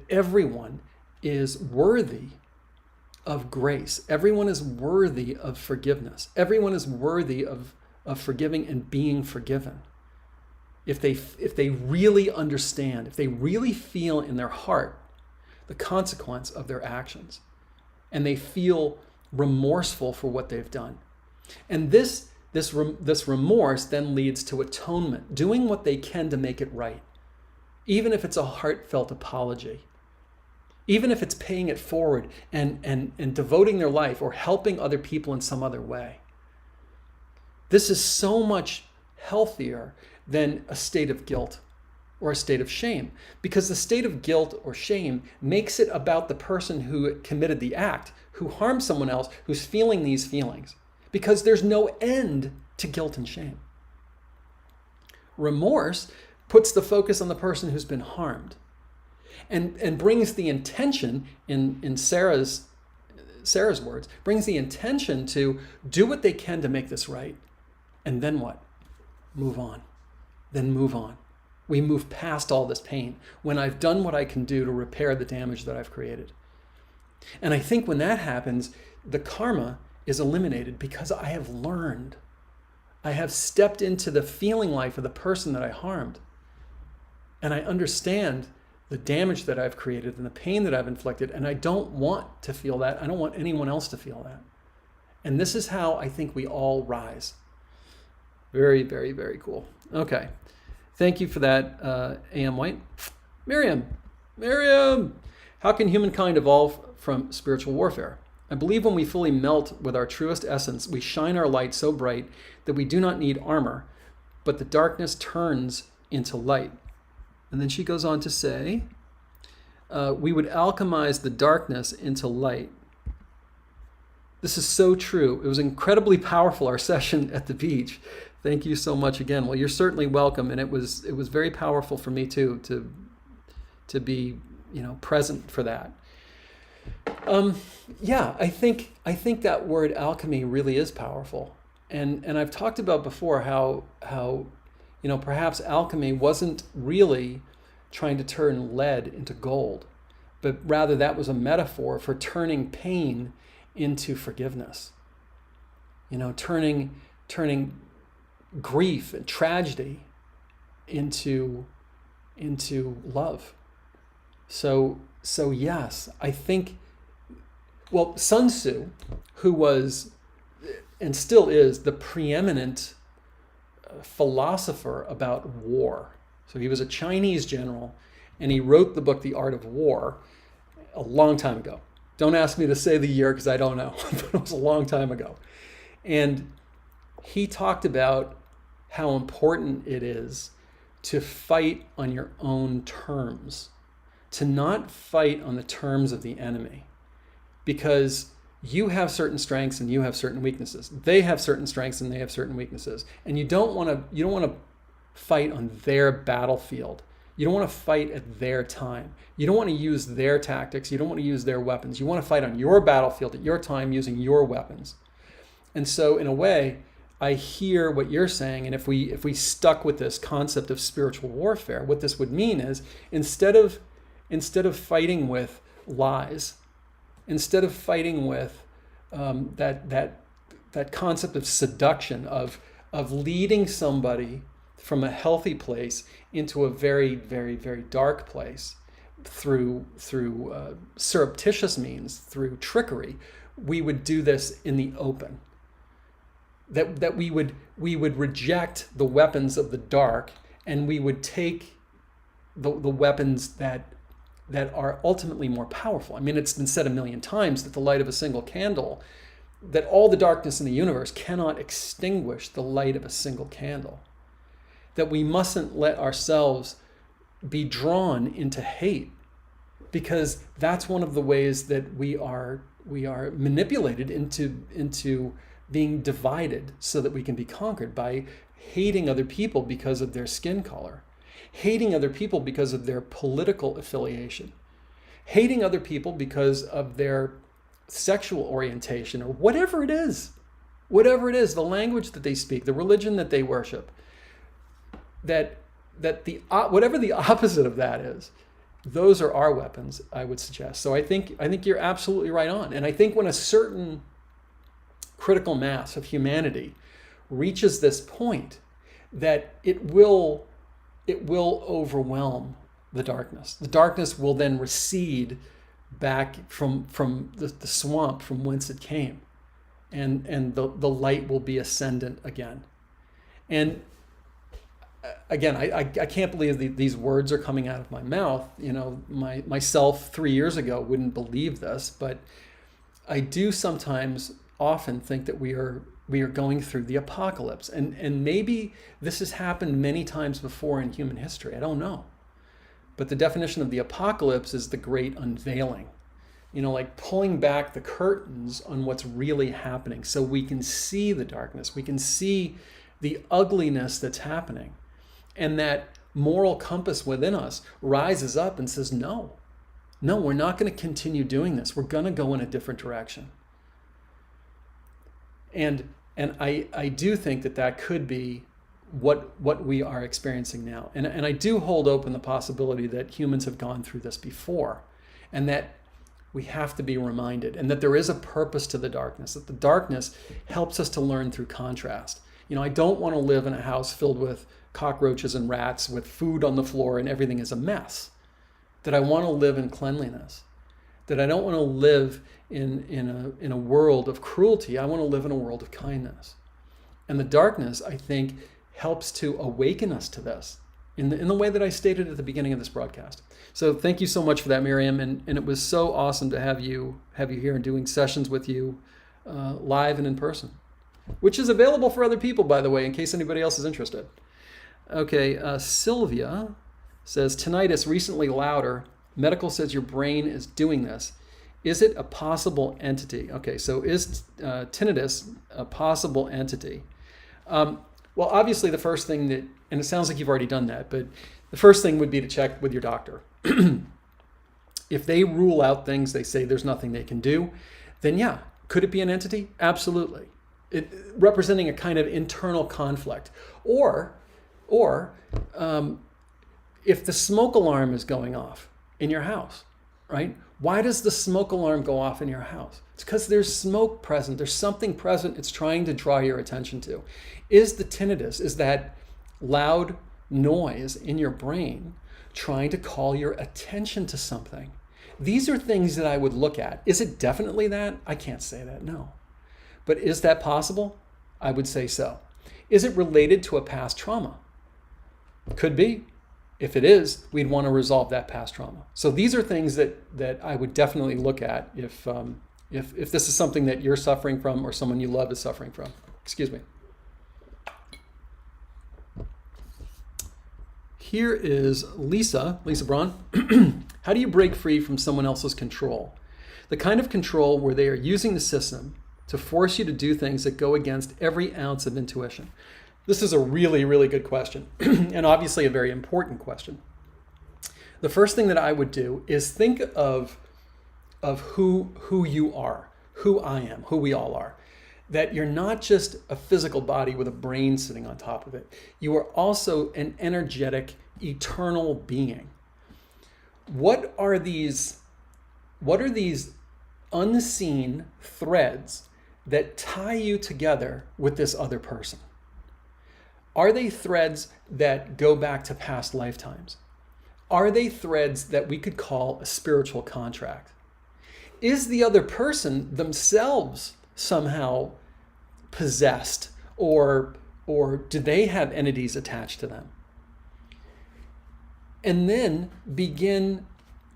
everyone is worthy of grace. Everyone is worthy of forgiveness. Everyone is worthy of forgiving and being forgiven. If they really understand, if they really feel in their heart the consequence of their actions, and they feel remorseful for what they've done. And this remorse then leads to atonement, doing what they can to make it right, even if it's a heartfelt apology, even if it's paying it forward and devoting their life or helping other people in some other way. This is so much healthier than a state of guilt or a state of shame, because the state of guilt or shame makes it about the person who committed the act, who harmed someone else, who's feeling these feelings, because there's no end to guilt and shame. Remorse puts the focus on the person who's been harmed and brings the intention, in Sarah's words, brings the intention to do what they can to make this right. And then what? Move on. Then move on. We move past all this pain when I've done what I can do to repair the damage that I've created. And I think when that happens, the karma is eliminated because I have learned. I have stepped into the feeling life of the person that I harmed. And I understand the damage that I've created and the pain that I've inflicted. And I don't want to feel that. I don't want anyone else to feel that. And this is how I think we all rise. Very, very, very cool. Okay. Thank you for that, A.M. White. Miriam, how can humankind evolve from spiritual warfare? I believe when we fully melt with our truest essence, we shine our light so bright that we do not need armor, but the darkness turns into light. And then she goes on to say, we would alchemize the darkness into light. This is so true. It was incredibly powerful, our session at the beach. Thank you so much again. Well, you're certainly welcome, and it was very powerful for me too to be, present for that. Yeah, I think that word alchemy really is powerful, and I've talked about before how perhaps alchemy wasn't really trying to turn lead into gold, but rather that was a metaphor for turning pain into forgiveness. Turning grief and tragedy into love. So yes, I think, Sun Tzu, who was and still is the preeminent philosopher about war. So he was a Chinese general, and he wrote the book The Art of War a long time ago. Don't ask me to say the year because I don't know, but it was a long time ago. And he talked about how important it is to fight on your own terms, to not fight on the terms of the enemy, because you have certain strengths and you have certain weaknesses. They have certain strengths and they have certain weaknesses, and you don't want to fight on their battlefield. You don't want to fight at their time. You don't want to use their tactics. You don't want to use their weapons. You want to fight on your battlefield at your time using your weapons. And so, in a way, I hear what you're saying, and if we stuck with this concept of spiritual warfare, what this would mean is instead of fighting with lies, instead of fighting with that that concept of seduction, of leading somebody from a healthy place into a very, very, very dark place through surreptitious means, through trickery. We would do this in the open. That we would reject the weapons of the dark, and we would take the weapons that are ultimately more powerful. I mean, it's been said a million times that the light of a single candle, that all the darkness in the universe cannot extinguish the light of a single candle. That we mustn't let ourselves be drawn into hate, because that's one of the ways that we are manipulated into being divided so that we can be conquered, by hating other people because of their skin color, hating other people because of their political affiliation, hating other people because of their sexual orientation, or whatever it is, the language that they speak, the religion that they worship, whatever the opposite of that is, those are our weapons, I would suggest. So I think you're absolutely right on. And I think when a certain critical mass of humanity reaches this point, that it will overwhelm the darkness. The darkness will then recede back from the swamp from whence it came, and the light will be ascendant again. And again, I can't believe these words are coming out of my mouth. You know, myself 3 years ago wouldn't believe this, but I do sometimes often think that we are going through the apocalypse, and maybe this has happened many times before in human history. I don't know, but the definition of the apocalypse is the great unveiling. You know, like pulling back the curtains on what's really happening, so we can see the darkness, we can see the ugliness that's happening, and that moral compass within us rises up and says, no, we're not going to continue doing this. We're going to go in a different direction. And I do think that could be what we are experiencing now. And I do hold open the possibility that humans have gone through this before, and that we have to be reminded, and that there is a purpose to the darkness, that the darkness helps us to learn through contrast. You know, I don't want to live in a house filled with cockroaches and rats, with food on the floor and everything is a mess. That I want to live in cleanliness. That I don't want to live in a world of cruelty. I want to live in a world of kindness. And the darkness, I think, helps to awaken us to this in the way that I stated at the beginning of this broadcast. So thank you so much for that, Miriam. And it was so awesome to have you here and doing sessions with you live and in person, which is available for other people, by the way, in case anybody else is interested. Okay, Sylvia says, tinnitus recently louder. Medical says your brain is doing this. Is it a possible entity? Okay, so is tinnitus a possible entity? Well, obviously the first thing that, and it sounds like you've already done that, but the first thing would be to check with your doctor. If they rule out things, they say there's nothing they can do, then yeah, could it be an entity? Absolutely. It representing a kind of internal conflict. Or if the smoke alarm is going off in your house, right? Why does the smoke alarm go off in your house? It's because there's smoke present. There's something present it's trying to draw your attention to. Is the tinnitus, is that loud noise in your brain trying to call your attention to something? These are things that I would look at. Is it definitely that? I can't say that, no. But is that possible? I would say so. Is it related to a past trauma? Could be. If it is, we'd want to resolve that past trauma. So these are things that I would definitely look at if this is something that you're suffering from or someone you love is suffering from. Excuse me. Here is Lisa Braun. How do you break free from someone else's control? The kind of control where they are using the system to force you to do things that go against every ounce of intuition. This is a really, really good question, and obviously a very important question. The first thing that I would do is think of who you are, who I am, who we all are. That you're not just a physical body with a brain sitting on top of it. You are also an energetic, eternal being. What are these unseen threads that tie you together with this other person? Are they threads that go back to past lifetimes? Are they threads that we could call a spiritual contract? Is the other person themselves somehow possessed, or do they have entities attached to them? And then begin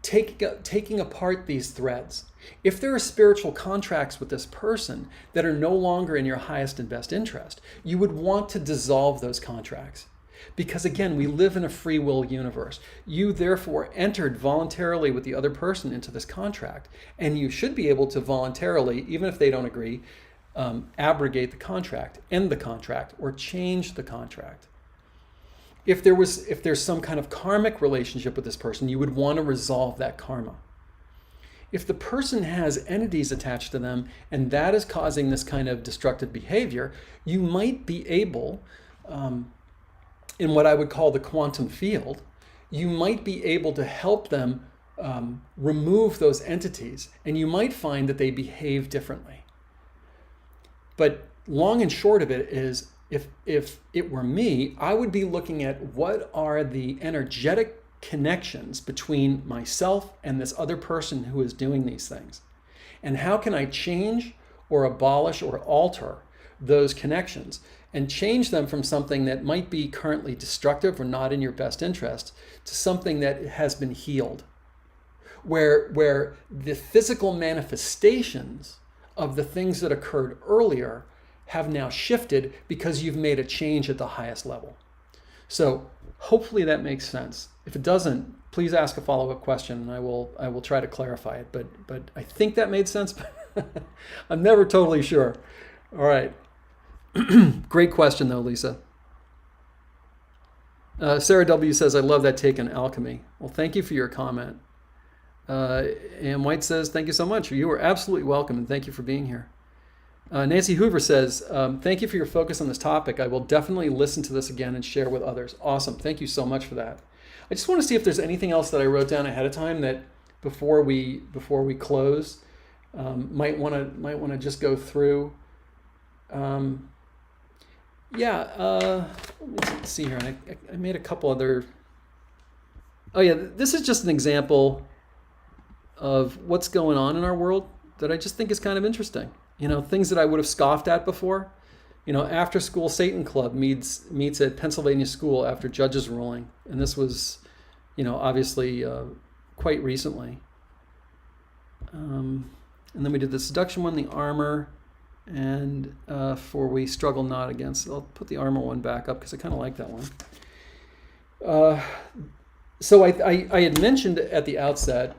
taking apart these threads. If there are spiritual contracts with this person that are no longer in your highest and best interest, you would want to dissolve those contracts. Because again, we live in a free will universe. You therefore entered voluntarily with the other person into this contract, and you should be able to voluntarily, even if they don't agree, abrogate the contract, end the contract, or change the contract. If there's some kind of karmic relationship with this person, you would want to resolve that karma. If the person has entities attached to them and that is causing this kind of destructive behavior, you might be able, in what I would call the quantum field, you might be able to help them remove those entities, and you might find that they behave differently. But long and short of it is, if it were me, I would be looking at what are the energetic connections between myself and this other person who is doing these things. And how can I change or abolish or alter those connections and change them from something that might be currently destructive or not in your best interest to something that has been healed, where the physical manifestations of the things that occurred earlier have now shifted because you've made a change at the highest level. So hopefully that makes sense. If it doesn't, please ask a follow-up question and I will try to clarify it. But I think that made sense. I'm never totally sure. All right. Great question though, Lisa. Sarah W. says, I love that take on alchemy. Well, thank you for your comment. And White says, thank you so much. You are absolutely welcome, and thank you for being here. Nancy Hoover says, thank you for your focus on this topic. I will definitely listen to this again and share with others. Awesome. Thank you so much for that. I just want to see if there's anything else that I wrote down ahead of time that before we close, might want to just go through. Let's see here. I made a couple other. Oh yeah, this is just an example of what's going on in our world that I just think is kind of interesting. You know, things that I would have scoffed at before. You know, after school Satan Club meets at Pennsylvania school after judge's ruling. And this was, you know, obviously quite recently. And then we did the seduction one, the armor, and for we struggle not against. I'll put the armor one back up because I kind of like that one. So I had mentioned at the outset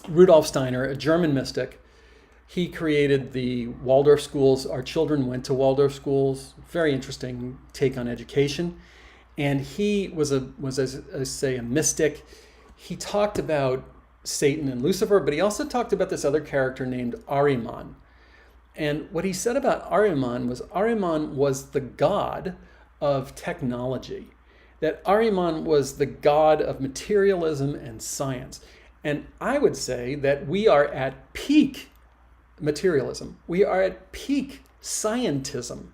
Rudolf Steiner, a German mystic. He created the Waldorf schools. Our children went to Waldorf schools. Very interesting take on education. And he was a mystic. He talked about Satan and Lucifer, but he also talked about this other character named Ahriman. And what he said about Ahriman was the god of technology. That Ahriman was the god of materialism and science. And I would say that we are at peak materialism. We are at peak scientism.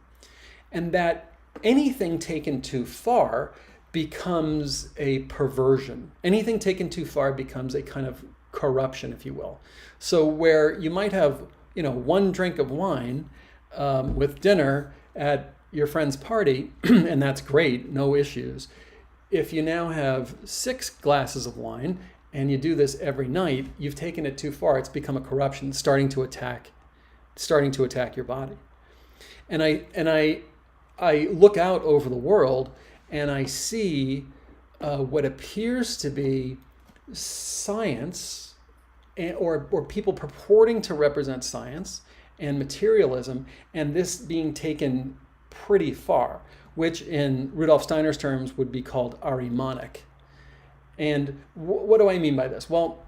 And that anything taken too far becomes a perversion. Anything taken too far becomes a kind of corruption, if you will. So where you might have, you know, one drink of wine with dinner at your friend's party, and that's great, no issues. If you now have 6 glasses of wine and you do this every night, you've taken it too far. It's become a corruption, starting to attack your body. And I look out over the world and I see what appears to be science, or people purporting to represent science and materialism, and this being taken pretty far, which in Rudolf Steiner's terms would be called Ahrimanic. And what do I mean by this? Well,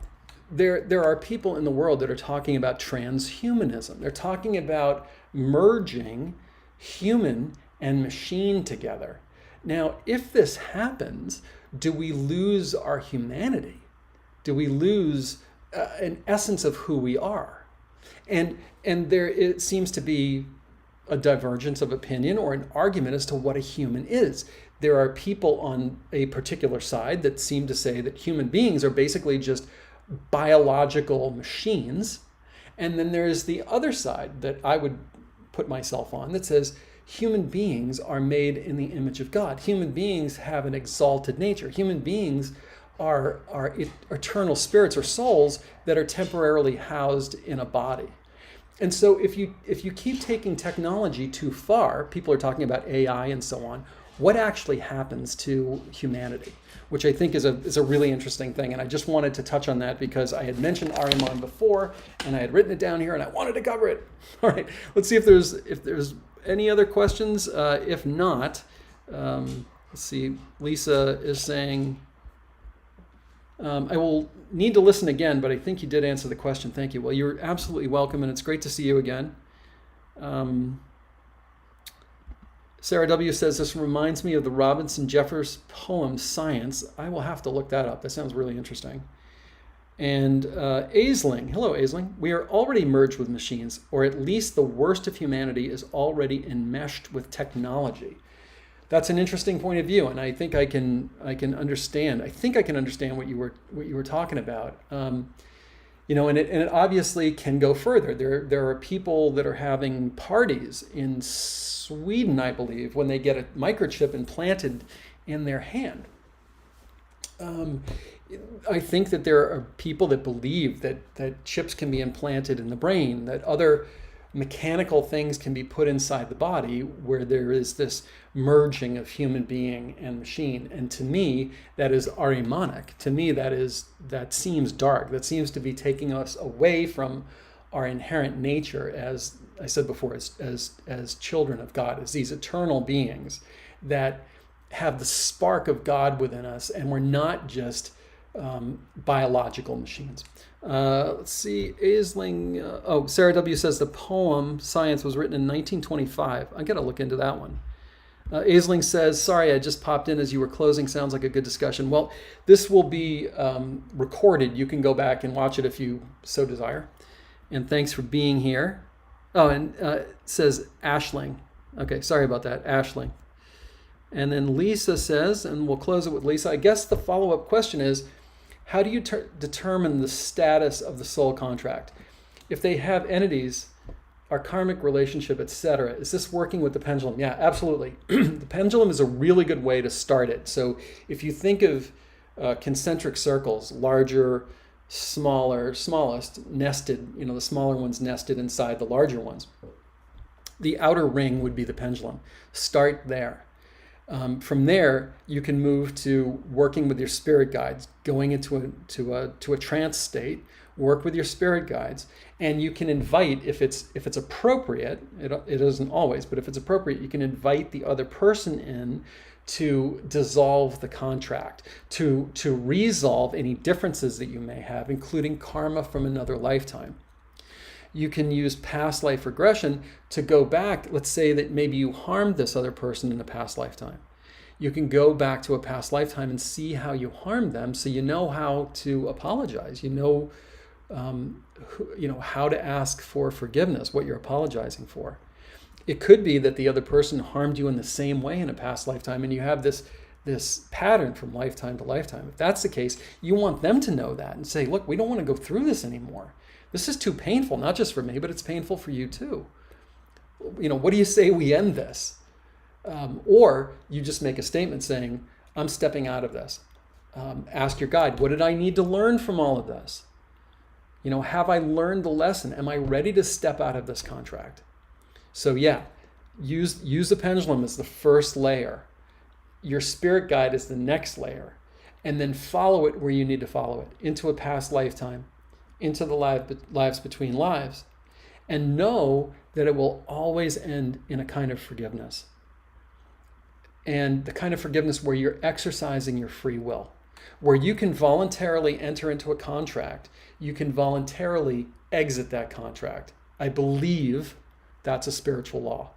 there are people in the world that are talking about transhumanism. They're talking about merging human and machine together. Now, if this happens, do we lose our humanity? Do we lose an essence of who we are? And there it seems to be a divergence of opinion or an argument as to what a human is. There are people on a particular side that seem to say that human beings are basically just biological machines. And then there's the other side that I would put myself on that says human beings are made in the image of God. Human beings have an exalted nature. Human beings are eternal spirits or souls that are temporarily housed in a body. And so if you keep taking technology too far, people are talking about AI and so on, what actually happens to humanity? Which I think is a really interesting thing. And I just wanted to touch on that because I had mentioned Ahriman before and I had written it down here and I wanted to cover it. All right, let's see if there's any other questions. If not, let's see, Lisa is saying, I will need to listen again, but I think you did answer the question. Thank you. Well, you're absolutely welcome, and it's great to see you again. Sarah W. says, this reminds me of the Robinson Jeffers poem, Science. I will have to look that up. That sounds really interesting. And Aisling, hello Aisling. We are already merged with machines, or at least the worst of humanity is already enmeshed with technology. That's an interesting point of view, and I think I can understand. I think I can understand what you were talking about. And it obviously can go further. There are people that are having parties in Sweden, I believe, when they get a microchip implanted in their hand. I think that there are people that believe that chips can be implanted in the brain, that other mechanical things can be put inside the body where there is this merging of human being and machine. And to me, that is Ahrimanic. To me, that seems dark. That seems to be taking us away from our inherent nature, as I said before, as children of God, as these eternal beings that have the spark of God within us, and we're not just biological machines. Let's see, Aisling, Sarah W. says the poem Science was written in 1925. I gotta look into that one. Aisling says, sorry, I just popped in as you were closing. Sounds like a good discussion. Well, this will be recorded. You can go back and watch it if you so desire. And thanks for being here. Oh, and it says Ashling. Okay, sorry about that, Ashling. And then Lisa says, and we'll close it with Lisa, I guess the follow-up question is, how do you determine the status of the soul contract? If they have entities, our karmic relationship, etc., is this working with the pendulum? Yeah, absolutely. The pendulum is a really good way to start it. So if you think of concentric circles, larger, smaller, smallest, nested, the smaller ones nested inside the larger ones, the outer ring would be the pendulum. Start there. From there, you can move to working with your spirit guides, going into a trance state, work with your spirit guides, and you can invite, if it's appropriate, it isn't always, but if it's appropriate, you can invite the other person in to dissolve the contract, to resolve any differences that you may have, including karma from another lifetime. You can use past life regression to go back. Let's say that maybe you harmed this other person in a past lifetime. You can go back to a past lifetime and see how you harmed them, so you know how to apologize. You know how to ask for forgiveness, what you're apologizing for. It could be that the other person harmed you in the same way in a past lifetime, and you have this pattern from lifetime to lifetime. If that's the case, you want them to know that and say, look, we don't want to go through this anymore. This is too painful, not just for me, but it's painful for you too. What do you say we end this? Or you just make a statement saying, I'm stepping out of this. Ask your guide, what did I need to learn from all of this? Have I learned the lesson? Am I ready to step out of this contract? So yeah, use the pendulum as the first layer. Your spirit guide is the next layer. And then follow it where you need to follow it, into a past lifetime, into the lives between lives, and know that it will always end in a kind of forgiveness. And the kind of forgiveness where you're exercising your free will, where you can voluntarily enter into a contract, you can voluntarily exit that contract. I believe that's a spiritual law.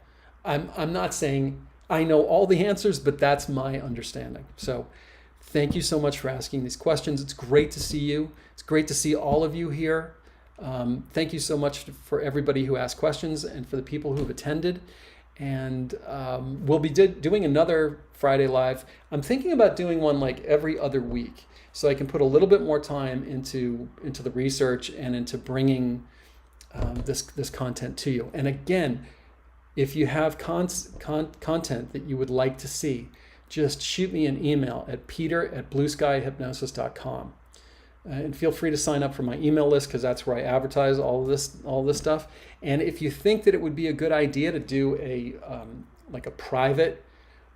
I'm not saying I know all the answers, but that's my understanding. So thank you so much for asking these questions. It's great to see you. It's great to see all of you here. Thank you so much for everybody who asked questions and for the people who've attended. And we'll be doing another Friday Live. I'm thinking about doing one like every other week, so I can put a little bit more time into the research and into bringing this content to you. And again, if you have content that you would like to see, just shoot me an email at peter@blueskyhypnosis.com. And feel free to sign up for my email list, because that's where I advertise all this stuff. And if you think that it would be a good idea to do a like a private,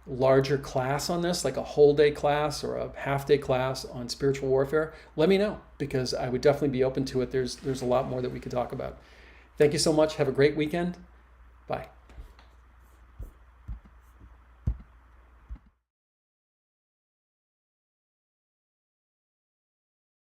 larger class on this, like a whole day class or a half day class on spiritual warfare, let me know, because I would definitely be open to it. There's a lot more that we could talk about. Thank you so much. Have a great weekend. Bye.